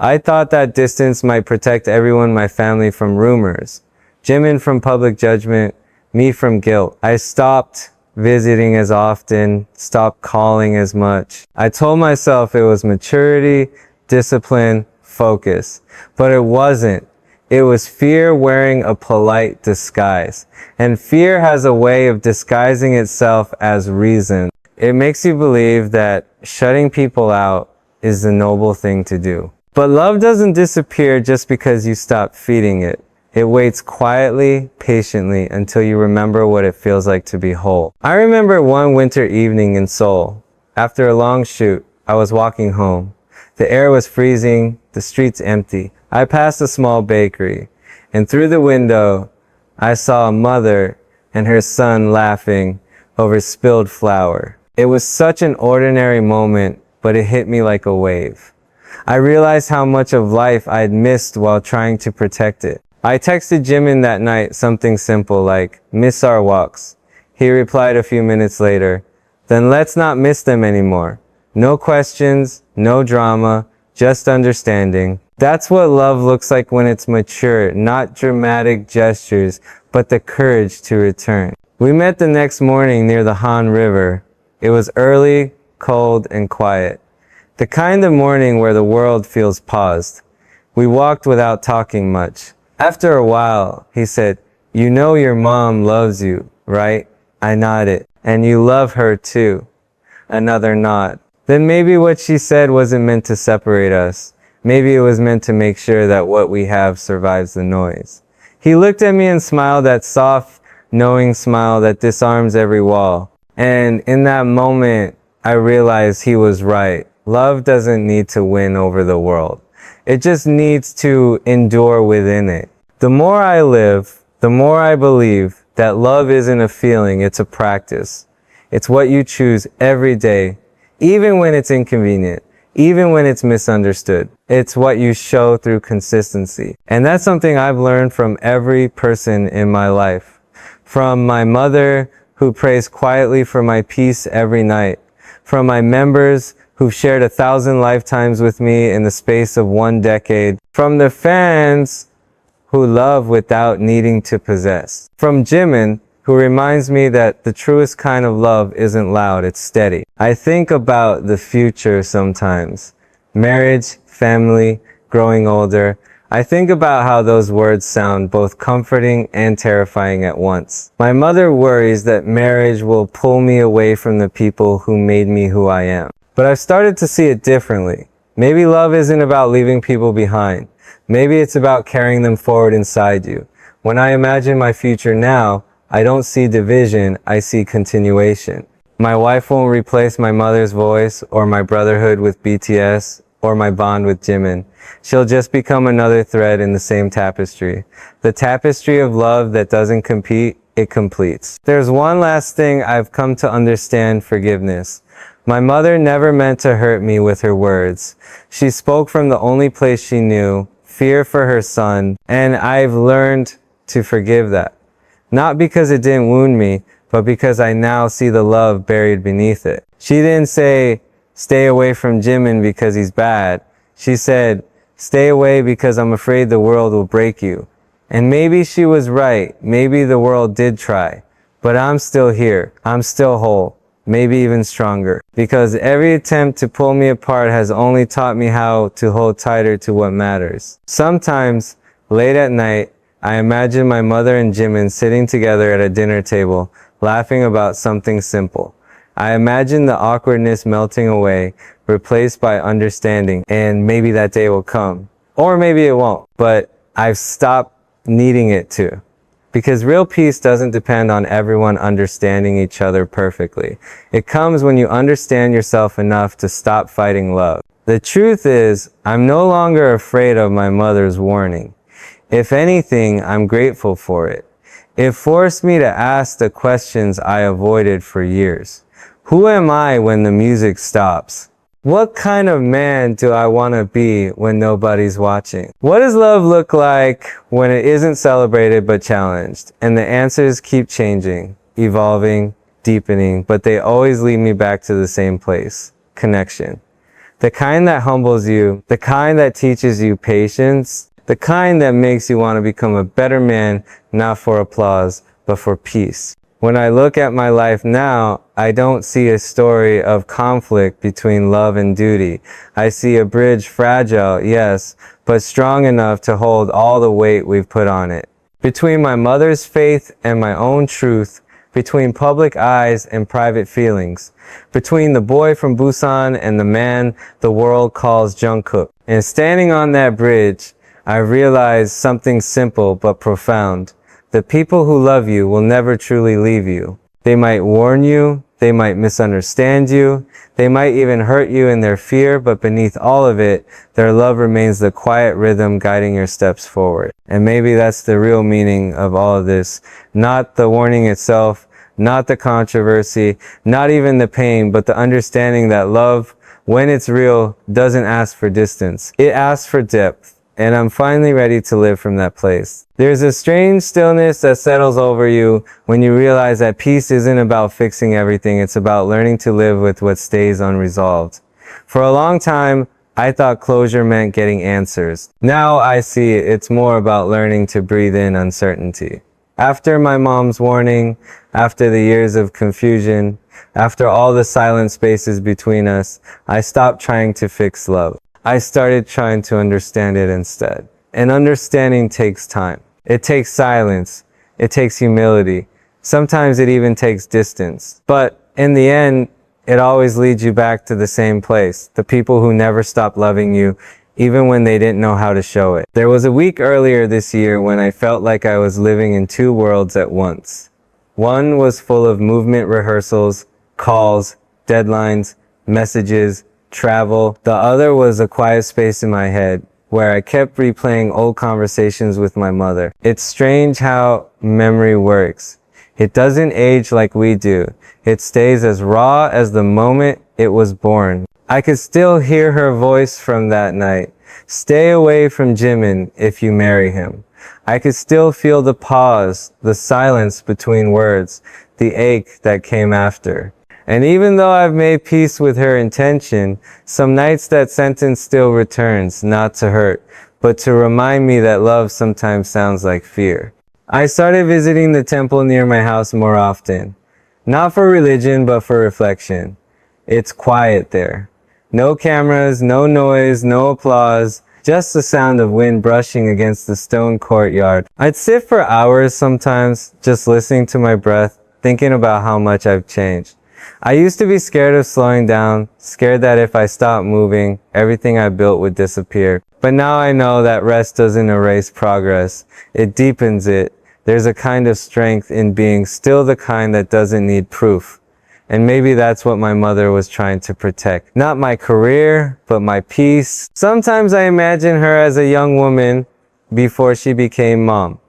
I thought that distance might protect everyone in my family from rumors. Jimin from public judgment, me from guilt. I stopped visiting as often, stopped calling as much. I told myself it was maturity, discipline, focus. But it wasn't. It was fear wearing a polite disguise. And fear has a way of disguising itself as reason. It makes you believe that shutting people out is the noble thing to do. But love doesn't disappear just because you stop feeding it. It waits quietly, patiently, until you remember what it feels like to be whole. I remember one winter evening in Seoul. After a long shoot, I was walking home. The air was freezing, the streets empty. I passed a small bakery, and through the window, I saw a mother and her son laughing over spilled flour. It was such an ordinary moment, but it hit me like a wave. I realized how much of life I had missed while trying to protect it. I texted Jimin that night something simple like, "Miss our walks." He replied a few minutes later, "Then let's not miss them anymore. No questions, no drama, just understanding." That's what love looks like when it's mature, not dramatic gestures, but the courage to return. We met the next morning near the Han River. It was early, cold, and quiet. The kind of morning where the world feels paused. We walked without talking much. After a while, he said, "You know your mom loves you, right?" I nodded. "And you love her too." Another nod. Then maybe what she said wasn't meant to separate us. Maybe it was meant to make sure that what we have survives the noise. He looked at me and smiled that soft, knowing smile that disarms every wall. And in that moment, I realized he was right. Love doesn't need to win over the world. It just needs to endure within it. The more I live, the more I believe that love isn't a feeling, it's a practice. It's what you choose every day, even when it's inconvenient, even when it's misunderstood. It's what you show through consistency. And that's something I've learned from every person in my life. From my mother, who prays quietly for my peace every night. From my members, who've shared 1,000 lifetimes with me in the space of 1 decade. From the fans, who love without needing to possess. From Jimin, who reminds me that the truest kind of love isn't loud, it's steady. I think about the future sometimes. Marriage, family, growing older. I think about how those words sound both comforting and terrifying at once. My mother worries that marriage will pull me away from the people who made me who I am. But I've started to see it differently. Maybe love isn't about leaving people behind. Maybe it's about carrying them forward inside you. When I imagine my future now, I don't see division, I see continuation. My wife won't replace my mother's voice, or my brotherhood with BTS, or my bond with Jimin. She'll just become another thread in the same tapestry. The tapestry of love that doesn't compete, it completes. There's one last thing I've come to understand: forgiveness. My mother never meant to hurt me with her words. She spoke from the only place she knew, fear for her son, and I've learned to forgive that. Not because it didn't wound me, but because I now see the love buried beneath it. She didn't say, "Stay away from Jimin because he's bad." She said, "Stay away because I'm afraid the world will break you." And maybe she was right. Maybe the world did try. But I'm still here. I'm still whole. Maybe even stronger. Because every attempt to pull me apart has only taught me how to hold tighter to what matters. Sometimes, late at night, I imagine my mother and Jimin sitting together at a dinner table, laughing about something simple. I imagine the awkwardness melting away, replaced by understanding, and maybe that day will come. Or maybe it won't, but I've stopped needing it to. Because real peace doesn't depend on everyone understanding each other perfectly. It comes when you understand yourself enough to stop fighting love. The truth is, I'm no longer afraid of my mother's warning. If anything, I'm grateful for it. It forced me to ask the questions I avoided for years. Who am I when the music stops? What kind of man do I want to be when nobody's watching? What does love look like when it isn't celebrated but challenged? And the answers keep changing, evolving, deepening, but they always lead me back to the same place: connection. The kind that humbles you, the kind that teaches you patience, the kind that makes you want to become a better man, not for applause, but for peace. When I look at my life now, I don't see a story of conflict between love and duty. I see a bridge fragile, yes, but strong enough to hold all the weight we've put on it. Between my mother's faith and my own truth, between public eyes and private feelings, between the boy from Busan and the man the world calls Jungkook. And standing on that bridge, I realized something simple but profound. The people who love you will never truly leave you. They might warn you, they might misunderstand you, they might even hurt you in their fear, but beneath all of it, their love remains the quiet rhythm guiding your steps forward. And maybe that's the real meaning of all of this. Not the warning itself, not the controversy, not even the pain, but the understanding that love, when it's real, doesn't ask for distance. It asks for depth. And I'm finally ready to live from that place. There's a strange stillness that settles over you when you realize that peace isn't about fixing everything, it's about learning to live with what stays unresolved. For a long time, I thought closure meant getting answers. Now I see it's more about learning to breathe in uncertainty. After my mom's warning, after the years of confusion, after all the silent spaces between us, I stopped trying to fix love. I started trying to understand it instead. And understanding takes time. It takes silence. It takes humility. Sometimes it even takes distance. But in the end, it always leads you back to the same place. The people who never stopped loving you, even when they didn't know how to show it. There was a week earlier this year when I felt like I was living in two worlds at once. One was full of movement rehearsals, calls, deadlines, messages, travel. The other was a quiet space in my head where I kept replaying old conversations with my mother. It's strange how memory works. It doesn't age like we do. It stays as raw as the moment it was born. I could still hear her voice from that night. Stay away from Jimin if you marry him. I could still feel the pause, the silence between words, the ache that came after. And even though I've made peace with her intention, some nights that sentence still returns, not to hurt, but to remind me that love sometimes sounds like fear. I started visiting the temple near my house more often. Not for religion, but for reflection. It's quiet there. No cameras, no noise, no applause, just the sound of wind brushing against the stone courtyard. I'd sit for hours sometimes, just listening to my breath, thinking about how much I've changed. I used to be scared of slowing down, scared that if I stopped moving, everything I built would disappear. But now I know that rest doesn't erase progress. It deepens it. There's a kind of strength in being still, the kind that doesn't need proof. And maybe that's what my mother was trying to protect. Not my career, but my peace. Sometimes I imagine her as a young woman before she became mom.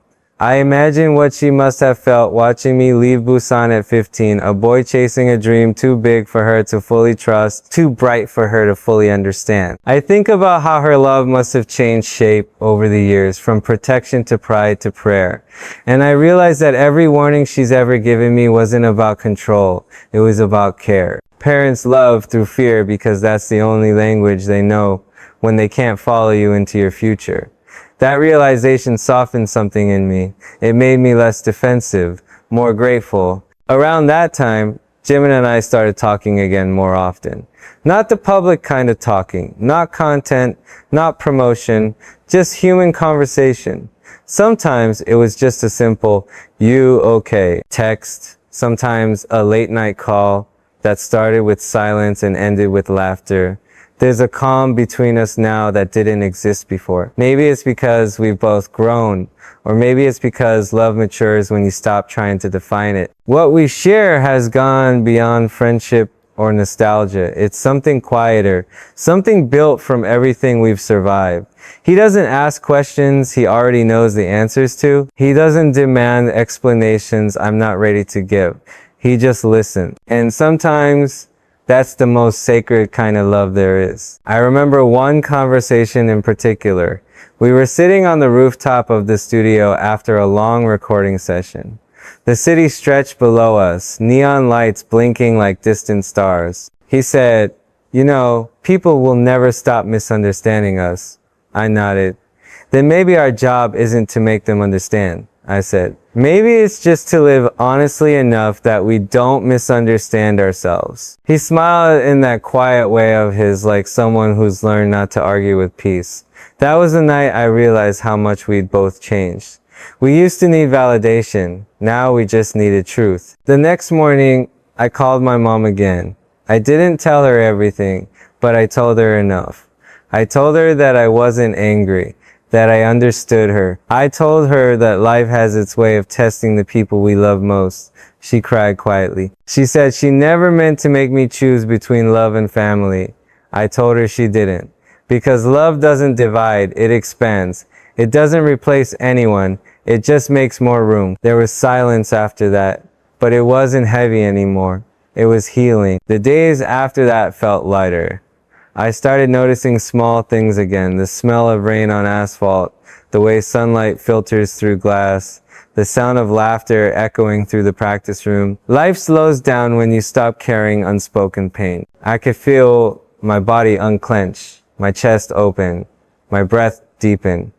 I imagine what she must have felt watching me leave Busan at 15, a boy chasing a dream too big for her to fully trust, too bright for her to fully understand. I think about how her love must have changed shape over the years, from protection to pride to prayer. And I realize that every warning she's ever given me wasn't about control, it was about care. Parents love through fear because that's the only language they know when they can't follow you into your future. That realization softened something in me. It made me less defensive, more grateful. Around that time, Jimin and I started talking again more often. Not the public kind of talking, not content, not promotion, just human conversation. Sometimes it was just a simple, "You okay?" text, sometimes a late night call that started with silence and ended with laughter. There's a calm between us now that didn't exist before. Maybe it's because we've both grown, or maybe it's because love matures when you stop trying to define it. What we share has gone beyond friendship or nostalgia. It's something quieter, something built from everything we've survived. He doesn't ask questions he already knows the answers to. He doesn't demand explanations I'm not ready to give. He just listens. And sometimes that's the most sacred kind of love there is. I remember one conversation in particular. We were sitting on the rooftop of the studio after a long recording session. The city stretched below us, neon lights blinking like distant stars. He said, "You know, people will never stop misunderstanding us." I nodded. "Then maybe our job isn't to make them understand," I said. Maybe it's just to live honestly enough that we don't misunderstand ourselves. He smiled in that quiet way of his, like someone who's learned not to argue with peace. That was the night I realized how much we'd both changed. We used to need validation. Now we just needed truth. The next morning, I called my mom again. I didn't tell her everything, but I told her enough. I told her that I wasn't angry, that I understood her. I told her that life has its way of testing the people we love most. She cried quietly. She said she never meant to make me choose between love and family. I told her she didn't. Because love doesn't divide, it expands. It doesn't replace anyone, it just makes more room. There was silence after that, but it wasn't heavy anymore. It was healing. The days after that felt lighter. I started noticing small things again, the smell of rain on asphalt, the way sunlight filters through glass, the sound of laughter echoing through the practice room. Life slows down when you stop carrying unspoken pain. I could feel my body unclench, my chest open, my breath deepen.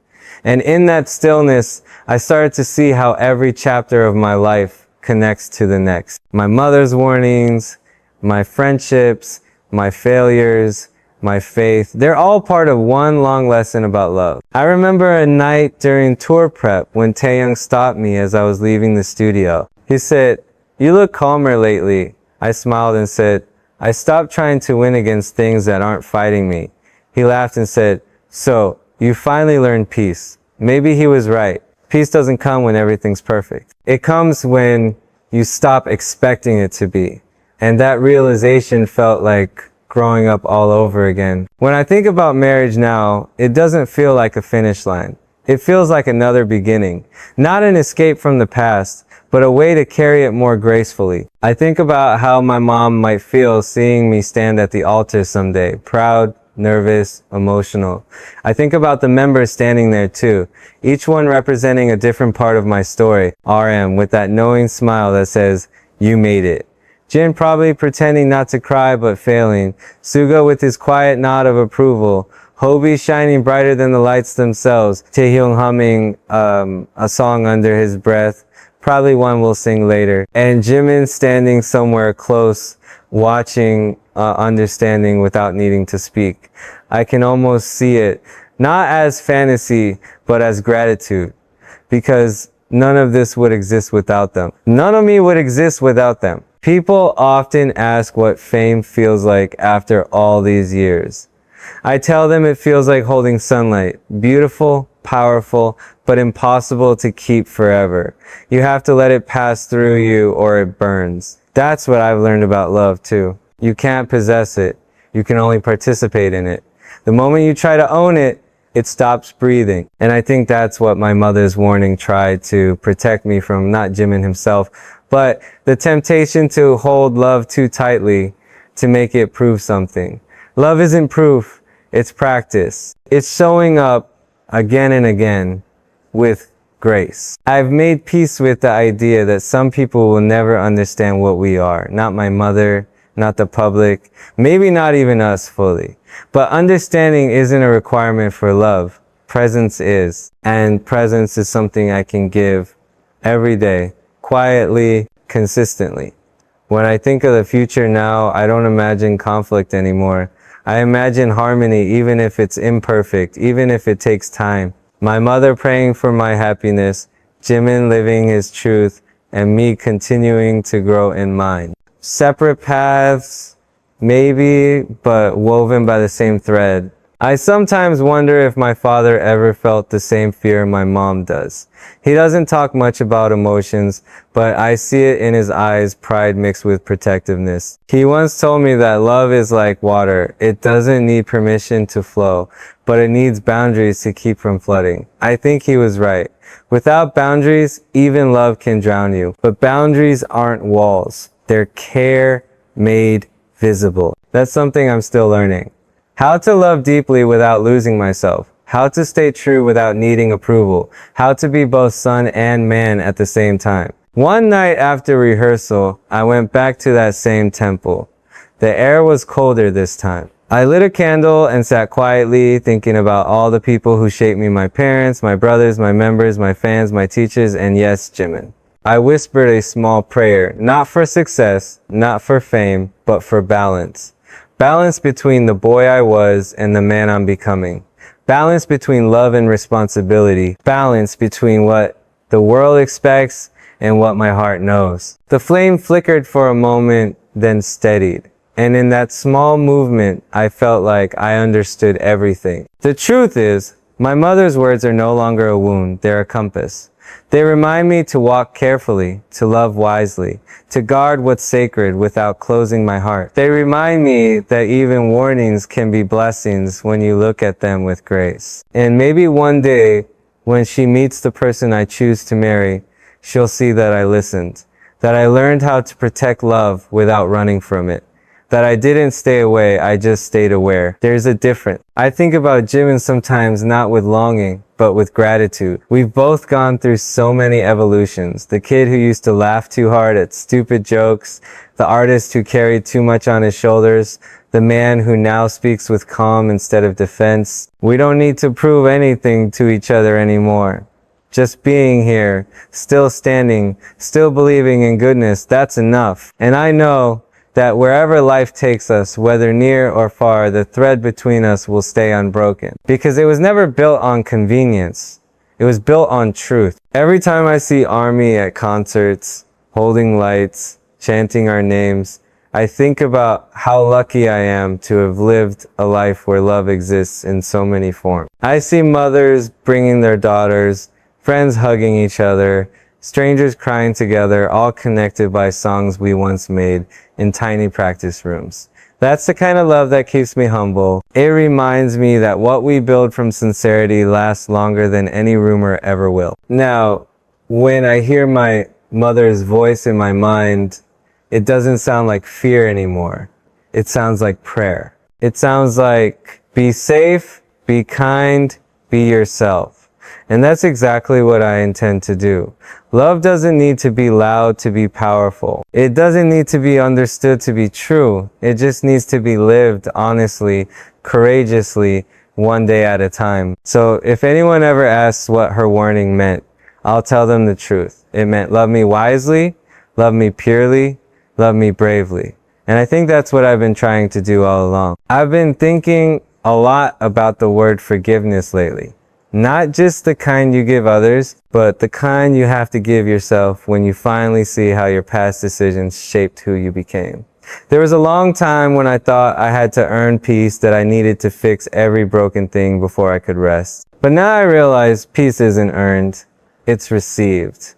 And in that stillness, I started to see how every chapter of my life connects to the next. My mother's warnings, my friendships, my failures, my faith, they're all part of one long lesson about love. I remember a night during tour prep when Taehyung stopped me as I was leaving the studio. He said, "You look calmer lately." I smiled and said, "I stopped trying to win against things that aren't fighting me." He laughed and said, "So, you finally learned peace." Maybe he was right. Peace doesn't come when everything's perfect. It comes when you stop expecting it to be. And that realization felt like growing up all over again. When I think about marriage now, it doesn't feel like a finish line. It feels like another beginning. Not an escape from the past, but a way to carry it more gracefully. I think about how my mom might feel seeing me stand at the altar someday, proud, nervous, emotional. I think about the members standing there too, each one representing a different part of my story. RM with that knowing smile that says, "You made it." Jin probably pretending not to cry but failing. Suga with his quiet nod of approval. Hobi shining brighter than the lights themselves. Taehyung humming a song under his breath. Probably one we'll sing later. And Jimin standing somewhere close, watching, understanding without needing to speak. I can almost see it, not as fantasy, but as gratitude. Because none of this would exist without them. None of me would exist without them. People often ask what fame feels like after all these years. I tell them it feels like holding sunlight. Beautiful, powerful, but impossible to keep forever. You have to let it pass through you or it burns. That's what I've learned about love too. You can't possess it. You can only participate in it. The moment you try to own it, it stops breathing. And I think that's what my mother's warning tried to protect me from, not Jimin himself, but the temptation to hold love too tightly to make it prove something. Love isn't proof, it's practice. It's showing up again and again with grace. I've made peace with the idea that some people will never understand what we are. Not my mother, not the public, maybe not even us fully. But understanding isn't a requirement for love. Presence is. And presence is something I can give every day, quietly, consistently. When I think of the future now, I don't imagine conflict anymore. I imagine harmony, even if it's imperfect, even if it takes time. My mother praying for my happiness, Jimin living his truth, and me continuing to grow in mine. Separate paths, maybe, but woven by the same thread. I sometimes wonder if my father ever felt the same fear my mom does. He doesn't talk much about emotions, but I see it in his eyes, pride mixed with protectiveness. He once told me that love is like water. It doesn't need permission to flow, but it needs boundaries to keep from flooding. I think he was right. Without boundaries, even love can drown you. But boundaries aren't walls. They're care made visible. That's something I'm still learning. How to love deeply without losing myself. How to stay true without needing approval. How to be both son and man at the same time. One night after rehearsal, I went back to that same temple. The air was colder this time. I lit a candle and sat quietly thinking about all the people who shaped me, my parents, my brothers, my members, my fans, my teachers, and yes, Jimin. I whispered a small prayer, not for success, not for fame, but for balance. Balance between the boy I was and the man I'm becoming. Balance between love and responsibility. Balance between what the world expects and what my heart knows. The flame flickered for a moment, then steadied. And in that small movement, I felt like I understood everything. The truth is, my mother's words are no longer a wound, they're a compass. They remind me to walk carefully, to love wisely, to guard what's sacred without closing my heart. They remind me that even warnings can be blessings when you look at them with grace. And maybe one day, when she meets the person I choose to marry, she'll see that I listened, that I learned how to protect love without running from it. That I didn't stay away, I just stayed aware. There's a difference. I think about Jimin sometimes not with longing, but with gratitude. We've both gone through so many evolutions. The kid who used to laugh too hard at stupid jokes, the artist who carried too much on his shoulders, the man who now speaks with calm instead of defense. We don't need to prove anything to each other anymore. Just being here, still standing, still believing in goodness, that's enough. And I know that wherever life takes us, whether near or far, the thread between us will stay unbroken. Because it was never built on convenience. It was built on truth. Every time I see ARMY at concerts, holding lights, chanting our names, I think about how lucky I am to have lived a life where love exists in so many forms. I see mothers bringing their daughters, friends hugging each other, strangers crying together, all connected by songs we once made in tiny practice rooms. That's the kind of love that keeps me humble. It reminds me that what we build from sincerity lasts longer than any rumor ever will. Now, when I hear my mother's voice in my mind, it doesn't sound like fear anymore. It sounds like prayer. It sounds like, be safe, be kind, be yourself. And that's exactly what I intend to do. Love doesn't need to be loud to be powerful. It doesn't need to be understood to be true. It just needs to be lived honestly, courageously, one day at a time. So if anyone ever asks what her warning meant, I'll tell them the truth. It meant love me wisely, love me purely, love me bravely. And I think that's what I've been trying to do all along. I've been thinking a lot about the word forgiveness lately. Not just the kind you give others, but the kind you have to give yourself when you finally see how your past decisions shaped who you became. There was a long time when I thought I had to earn peace, that I needed to fix every broken thing before I could rest. But now I realize peace isn't earned, it's received.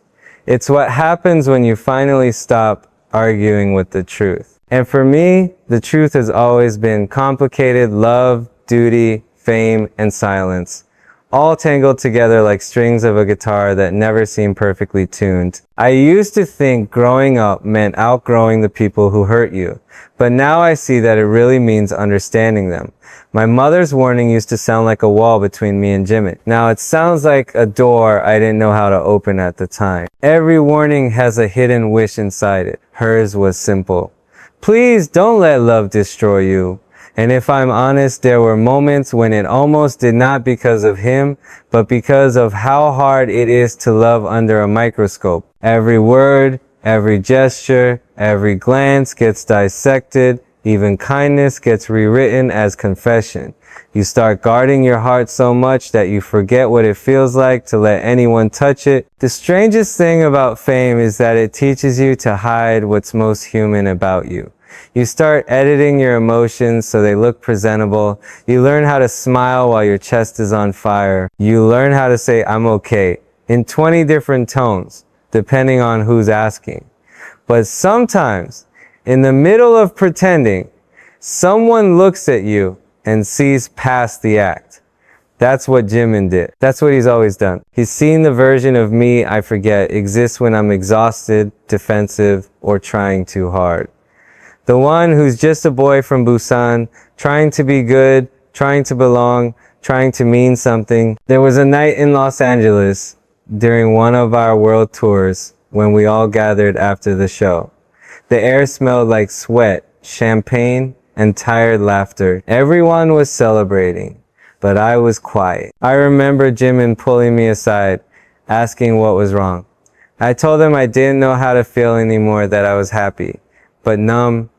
It's what happens when you finally stop arguing with the truth. And for me, the truth has always been complicated: love, duty, fame, and silence. All tangled together like strings of a guitar that never seem perfectly tuned. I used to think growing up meant outgrowing the people who hurt you, but now I see that it really means understanding them. My mother's warning used to sound like a wall between me and Jimin. Now it sounds like a door I didn't know how to open at the time. Every warning has a hidden wish inside it. Hers was simple. Please don't let love destroy you. And if I'm honest, there were moments when it almost did, not because of him, but because of how hard it is to love under a microscope. Every word, every gesture, every glance gets dissected. Even kindness gets rewritten as confession. You start guarding your heart so much that you forget what it feels like to let anyone touch it. The strangest thing about fame is that it teaches you to hide what's most human about you. You start editing your emotions so they look presentable. You learn how to smile while your chest is on fire. You learn how to say, I'm okay, in 20 different tones, depending on who's asking. But sometimes, in the middle of pretending, someone looks at you and sees past the act. That's what Jimin did. That's what he's always done. He's seen the version of me I forget exists when I'm exhausted, defensive, or trying too hard. The one who's just a boy from Busan, trying to be good, trying to belong, trying to mean something. There was a night in Los Angeles during one of our world tours when we all gathered after the show. The air smelled like sweat, champagne, and tired laughter. Everyone was celebrating, but I was quiet. I remember Jimin pulling me aside, asking what was wrong. I told him I didn't know how to feel anymore, that I was happy, but numb,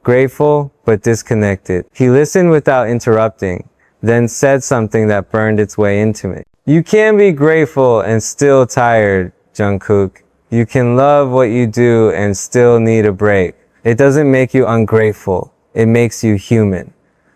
grateful, but disconnected. He listened without interrupting, then said something that burned its way into me. You can be grateful and still tired, Jungkook. You can love what you do and still need a break. It doesn't make you ungrateful. It makes you human.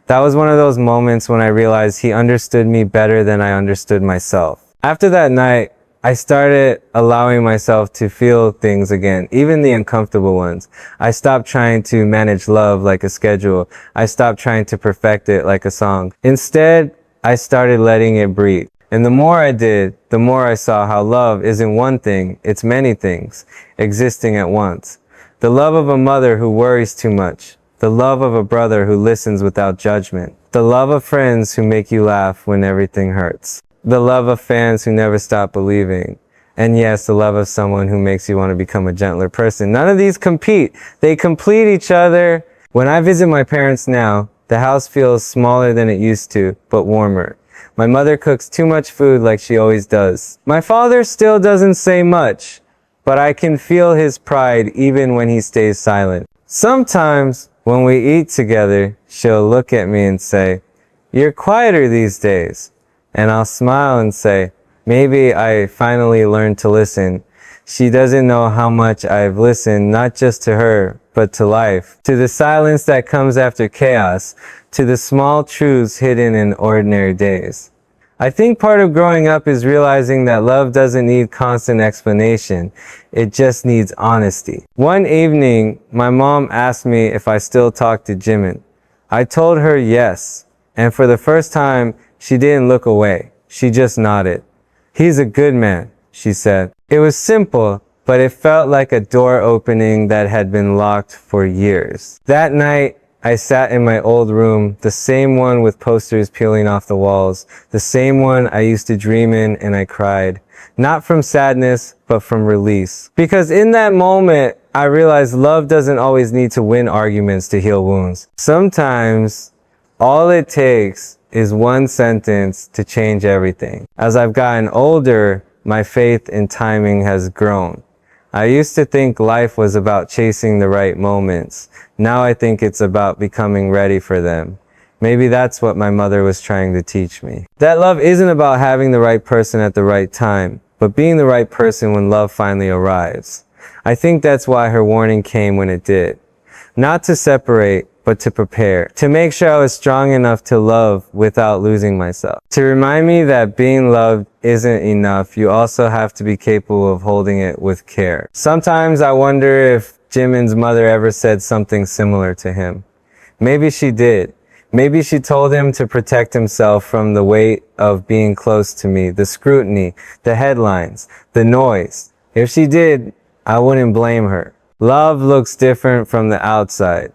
That was one of those moments when I realized he understood me better than I understood myself. After that night, I started allowing myself to feel things again, even the uncomfortable ones. I stopped trying to manage love like a schedule. I stopped trying to perfect it like a song. Instead, I started letting it breathe. And the more I did, the more I saw how love isn't one thing, it's many things existing at once. The love of a mother who worries too much. The love of a brother who listens without judgment. The love of friends who make you laugh when everything hurts. The love of fans who never stop believing. And yes, the love of someone who makes you want to become a gentler person. None of these compete. They complete each other. When I visit my parents now, the house feels smaller than it used to, but warmer. My mother cooks too much food like she always does. My father still doesn't say much, but I can feel his pride even when he stays silent. Sometimes, when we eat together, she'll look at me and say, "You're quieter these days." And I'll smile and say, maybe I finally learned to listen. She doesn't know how much I've listened, not just to her, but to life, to the silence that comes after chaos, to the small truths hidden in ordinary days. I think part of growing up is realizing that love doesn't need constant explanation. It just needs honesty. One evening, my mom asked me if I still talk to Jimin. I told her yes, and for the first time, she didn't look away. She just nodded. "He's a good man," she said. It was simple, but it felt like a door opening that had been locked for years. That night, I sat in my old room, the same one with posters peeling off the walls, the same one I used to dream in, and I cried. Not from sadness, but from release. Because in that moment, I realized love doesn't always need to win arguments to heal wounds. Sometimes, all it takes is one sentence to change everything. As I've gotten older, my faith in timing has grown. I used to think life was about chasing the right moments. Now I think it's about becoming ready for them. Maybe that's what my mother was trying to teach me. That love isn't about having the right person at the right time, but being the right person when love finally arrives. I think that's why her warning came when it did. Not to separate, but to prepare. To make sure I was strong enough to love without losing myself. To remind me that being loved isn't enough. You also have to be capable of holding it with care. Sometimes I wonder if Jimin's mother ever said something similar to him. Maybe she did. Maybe she told him to protect himself from the weight of being close to me, the scrutiny, the headlines, the noise. If she did, I wouldn't blame her. Love looks different from the outside.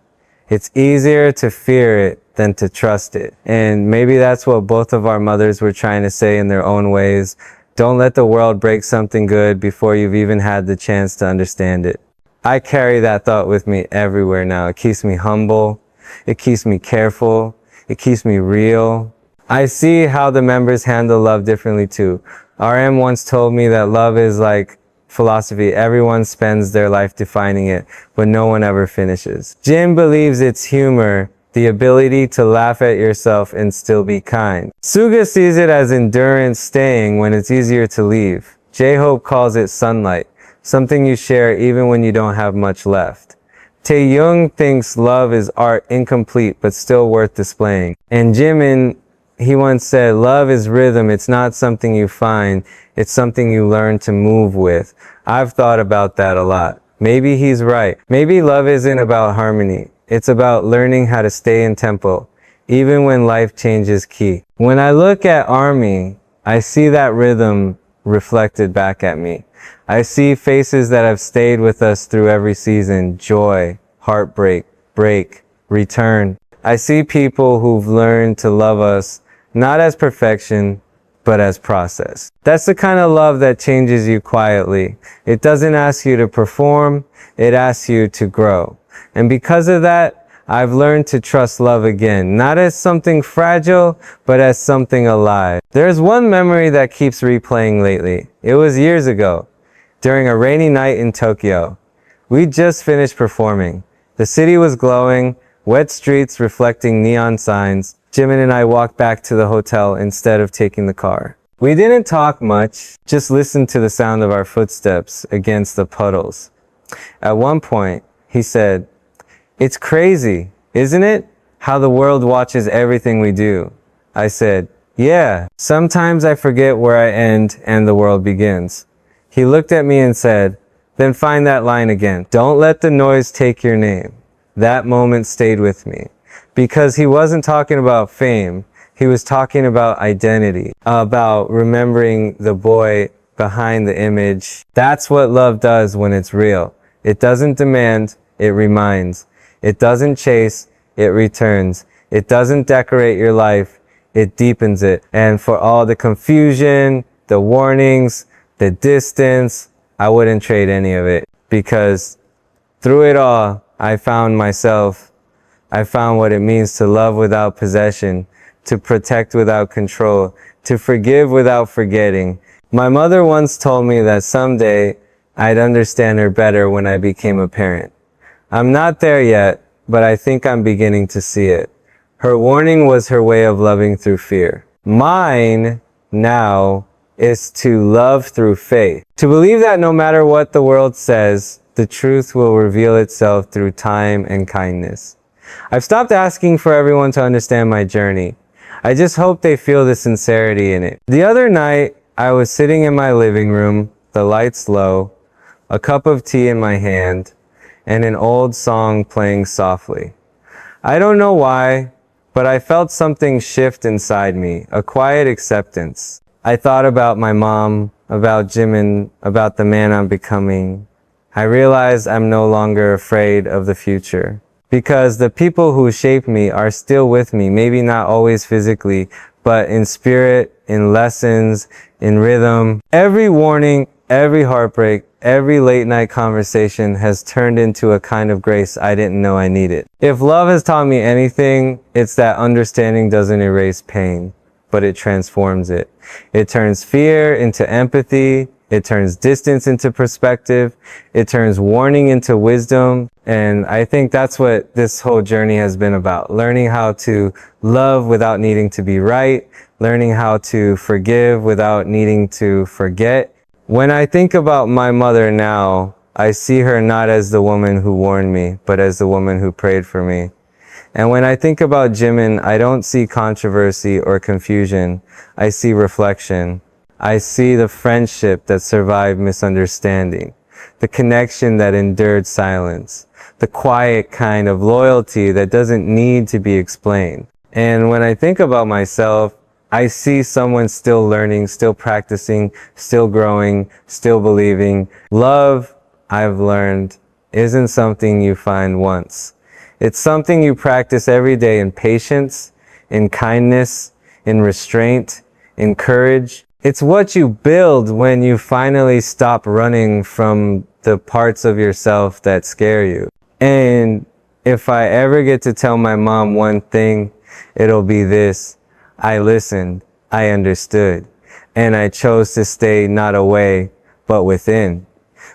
It's easier to fear it than to trust it. And maybe that's what both of our mothers were trying to say in their own ways. Don't let the world break something good before you've even had the chance to understand it. I carry that thought with me everywhere now. It keeps me humble. It keeps me careful. It keeps me real. I see how the members handle love differently too. RM once told me that love is like philosophy. Everyone spends their life defining it, but no one ever finishes. Jin believes it's humor, the ability to laugh at yourself and still be kind. Suga sees it as endurance, staying when it's easier to leave. J-Hope calls it sunlight, something you share even when you don't have much left. Taehyung thinks love is art, incomplete but still worth displaying. And Jimin, he once said, love is rhythm. It's not something you find. It's something you learn to move with. I've thought about that a lot. Maybe he's right. Maybe love isn't about harmony. It's about learning how to stay in tempo, even when life changes key. When I look at ARMY, I see that rhythm reflected back at me. I see faces that have stayed with us through every season. Joy, heartbreak, break, return. I see people who've learned to love us not as perfection, but as process. That's the kind of love that changes you quietly. It doesn't ask you to perform, it asks you to grow. And because of that, I've learned to trust love again, not as something fragile, but as something alive. There's one memory that keeps replaying lately. It was years ago, during a rainy night in Tokyo. We'd just finished performing. The city was glowing, wet streets reflecting neon signs. Jimin and I walked back to the hotel instead of taking the car. We didn't talk much, just listened to the sound of our footsteps against the puddles. At one point, he said, "It's crazy, isn't it? How the world watches everything we do." I said, "Yeah, sometimes I forget where I end and the world begins." He looked at me and said, "Then find that line again. Don't let the noise take your name." That moment stayed with me because he wasn't talking about fame. He was talking about identity, about remembering the boy behind the image. That's what love does when it's real. It doesn't demand, it reminds. It doesn't chase, it returns. It doesn't decorate your life, it deepens it. And for all the confusion, the warnings, the distance, I wouldn't trade any of it. Because through it all, I found myself. I found what it means to love without possession, to protect without control, to forgive without forgetting. My mother once told me that someday I'd understand her better when I became a parent. I'm not there yet, but I think I'm beginning to see it. Her warning was her way of loving through fear. Mine now is to love through faith. To believe that no matter what the world says, the truth will reveal itself through time and kindness. I've stopped asking for everyone to understand my journey. I just hope they feel the sincerity in it. The other night, I was sitting in my living room, the lights low, a cup of tea in my hand, and an old song playing softly. I don't know why, but I felt something shift inside me, a quiet acceptance. I thought about my mom, about Jimin, about the man I'm becoming. I realized I'm no longer afraid of the future. Because the people who shaped me are still with me, maybe not always physically, but in spirit, in lessons, in rhythm. Every warning, every heartbreak, every late night conversation has turned into a kind of grace I didn't know I needed. If love has taught me anything, it's that understanding doesn't erase pain, but it transforms it. It turns fear into empathy. It turns distance into perspective. It turns warning into wisdom. And I think that's what this whole journey has been about. Learning how to love without needing to be right. Learning how to forgive without needing to forget. When I think about my mother now, I see her not as the woman who warned me, but as the woman who prayed for me. And when I think about Jimin, I don't see controversy or confusion. I see reflection. I see the friendship that survived misunderstanding, the connection that endured silence, the quiet kind of loyalty that doesn't need to be explained. And when I think about myself, I see someone still learning, still practicing, still growing, still believing. Love, I've learned, isn't something you find once. It's something you practice every day in patience, in kindness, in restraint, in courage. It's what you build when you finally stop running from the parts of yourself that scare you. And if I ever get to tell my mom one thing, it'll be this: I listened, I understood, and I chose to stay not away, but within.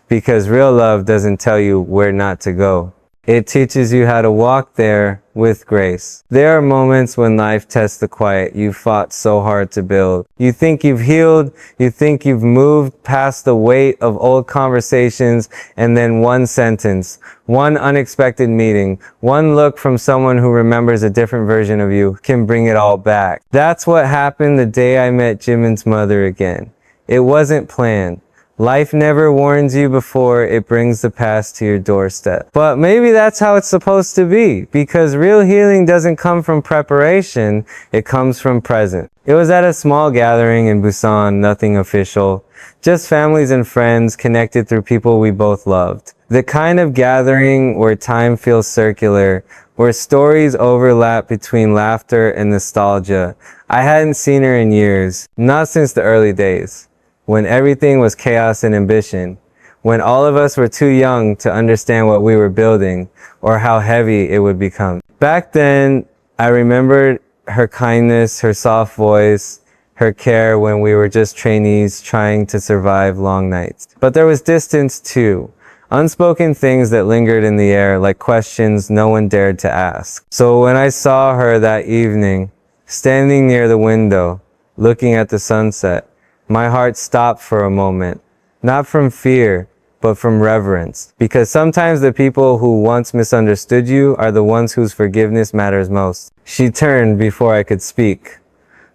Because real love doesn't tell you where not to go. It teaches you how to walk there with grace. There are moments when life tests the quiet you fought so hard to build. You think you've healed, you think you've moved past the weight of old conversations, and then one sentence, one unexpected meeting, one look from someone who remembers a different version of you can bring it all back. That's what happened the day I met Jimin's mother again. It wasn't planned. Life never warns you before it brings the past to your doorstep. But maybe that's how it's supposed to be, because real healing doesn't come from preparation, it comes from present. It was at a small gathering in Busan, nothing official, just families and friends connected through people we both loved. The kind of gathering where time feels circular, where stories overlap between laughter and nostalgia. I hadn't seen her in years, not since the early days, when everything was chaos and ambition, when all of us were too young to understand what we were building or how heavy it would become. Back then, I remembered her kindness, her soft voice, her care when we were just trainees trying to survive long nights. But there was distance too. Unspoken things that lingered in the air, like questions no one dared to ask. So when I saw her that evening, standing near the window, looking at the sunset, my heart stopped for a moment. Not from fear, but from reverence. Because sometimes the people who once misunderstood you are the ones whose forgiveness matters most. She turned before I could speak.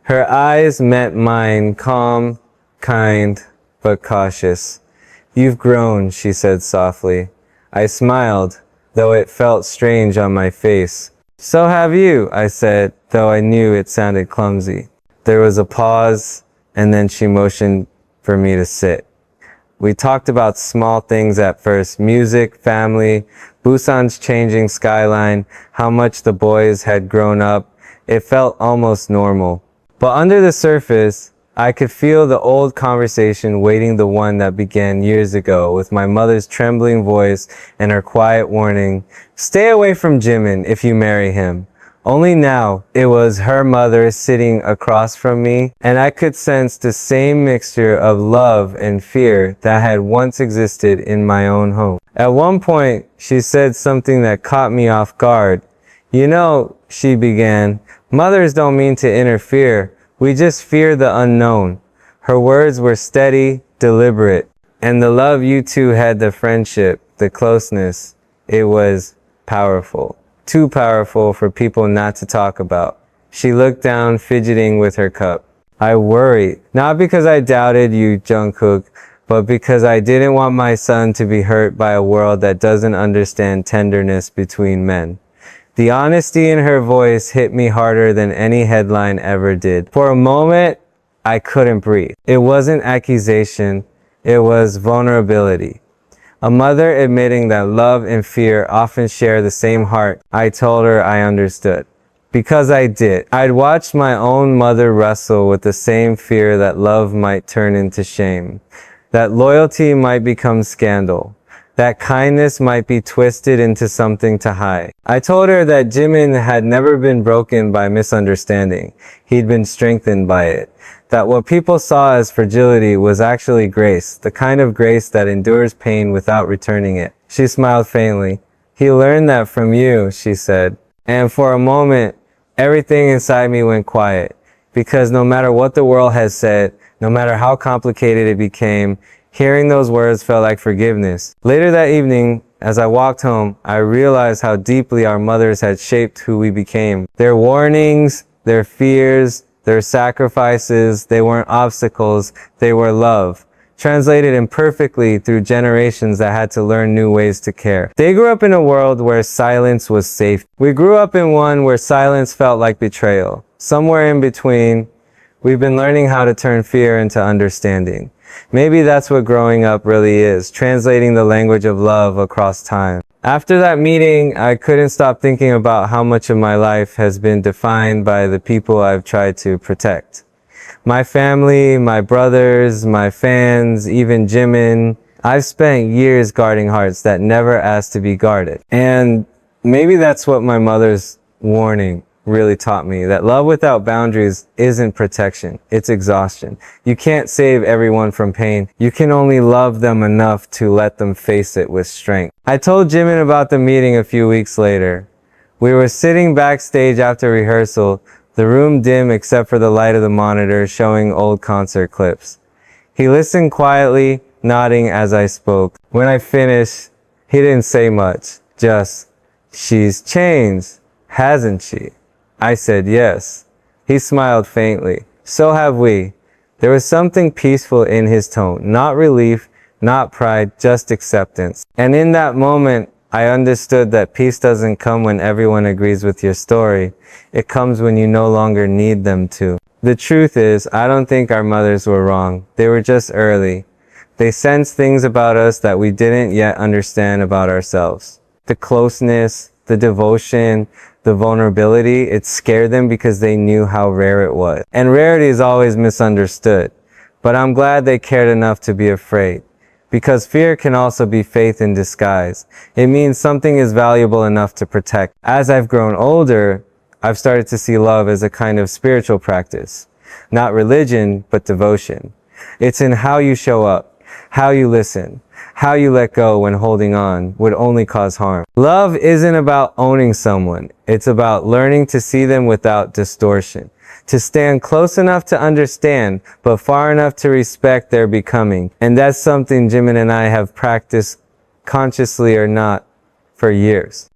Her eyes met mine, calm, kind, but cautious. "You've grown," she said softly. I smiled, though it felt strange on my face. "So have you," I said, though I knew it sounded clumsy. There was a pause, and then she motioned for me to sit. We talked about small things at first: music, family, Busan's changing skyline, how much the boys had grown up. It felt almost normal. But under the surface, I could feel the old conversation waiting, the one that began years ago with my mother's trembling voice and her quiet warning, "Stay away from Jimin if you marry him." Only now, it was her mother sitting across from me, and I could sense the same mixture of love and fear that had once existed in my own home. At one point, she said something that caught me off guard. "You know," she began, "mothers don't mean to interfere. We just fear the unknown." Her words were steady, deliberate. And the love you two had, the friendship, the closeness, it was powerful. Too powerful for people not to talk about. She looked down, fidgeting with her cup. I worried, not because I doubted you, Jungkook, but because I didn't want my son to be hurt by a world that doesn't understand tenderness between men. The honesty in her voice hit me harder than any headline ever did. For a moment, I couldn't breathe. It wasn't accusation, it was vulnerability. A mother admitting that love and fear often share the same heart. I told her I understood. Because I did. I'd watched my own mother wrestle with the same fear that love might turn into shame, that loyalty might become scandal, that kindness might be twisted into something to hide. I told her that Jimin had never been broken by misunderstanding. He'd been strengthened by it. That what people saw as fragility was actually grace, the kind of grace that endures pain without returning it. She smiled faintly. "He learned that from you," she said. And for a moment, everything inside me went quiet. Because no matter what the world has said, no matter how complicated it became, hearing those words felt like forgiveness. Later that evening, as I walked home, I realized how deeply our mothers had shaped who we became. Their warnings, their fears, their sacrifices, they weren't obstacles, they were love. Translated imperfectly through generations that had to learn new ways to care. They grew up in a world where silence was safe. We grew up in one where silence felt like betrayal. Somewhere in between, we've been learning how to turn fear into understanding. Maybe that's what growing up really is, translating the language of love across time. After that meeting, I couldn't stop thinking about how much of my life has been defined by the people I've tried to protect. My family, my brothers, my fans, even Jimin. I've spent years guarding hearts that never asked to be guarded. And maybe that's what my mother's warning really taught me, that love without boundaries isn't protection, it's exhaustion. You can't save everyone from pain. You can only love them enough to let them face it with strength. I told Jimin about the meeting a few weeks later. We were sitting backstage after rehearsal, the room dim except for the light of the monitor showing old concert clips. He listened quietly, nodding as I spoke. When I finished, he didn't say much, just, "She's changed, hasn't she?" I said yes. He smiled faintly. "So have we." There was something peaceful in his tone, not relief, not pride, just acceptance. And in that moment, I understood that peace doesn't come when everyone agrees with your story. It comes when you no longer need them to. The truth is, I don't think our mothers were wrong. They were just early. They sensed things about us that we didn't yet understand about ourselves. The closeness, the devotion, the vulnerability, it scared them because they knew how rare it was. And rarity is always misunderstood. But I'm glad they cared enough to be afraid. Because fear can also be faith in disguise. It means something is valuable enough to protect. As I've grown older, I've started to see love as a kind of spiritual practice. Not religion, but devotion. It's in how you show up, how you listen, how you let go when holding on would only cause harm. Love isn't about owning someone. It's about learning to see them without distortion. To stand close enough to understand, but far enough to respect their becoming. And that's something Jimin and I have practiced, consciously or not, for years.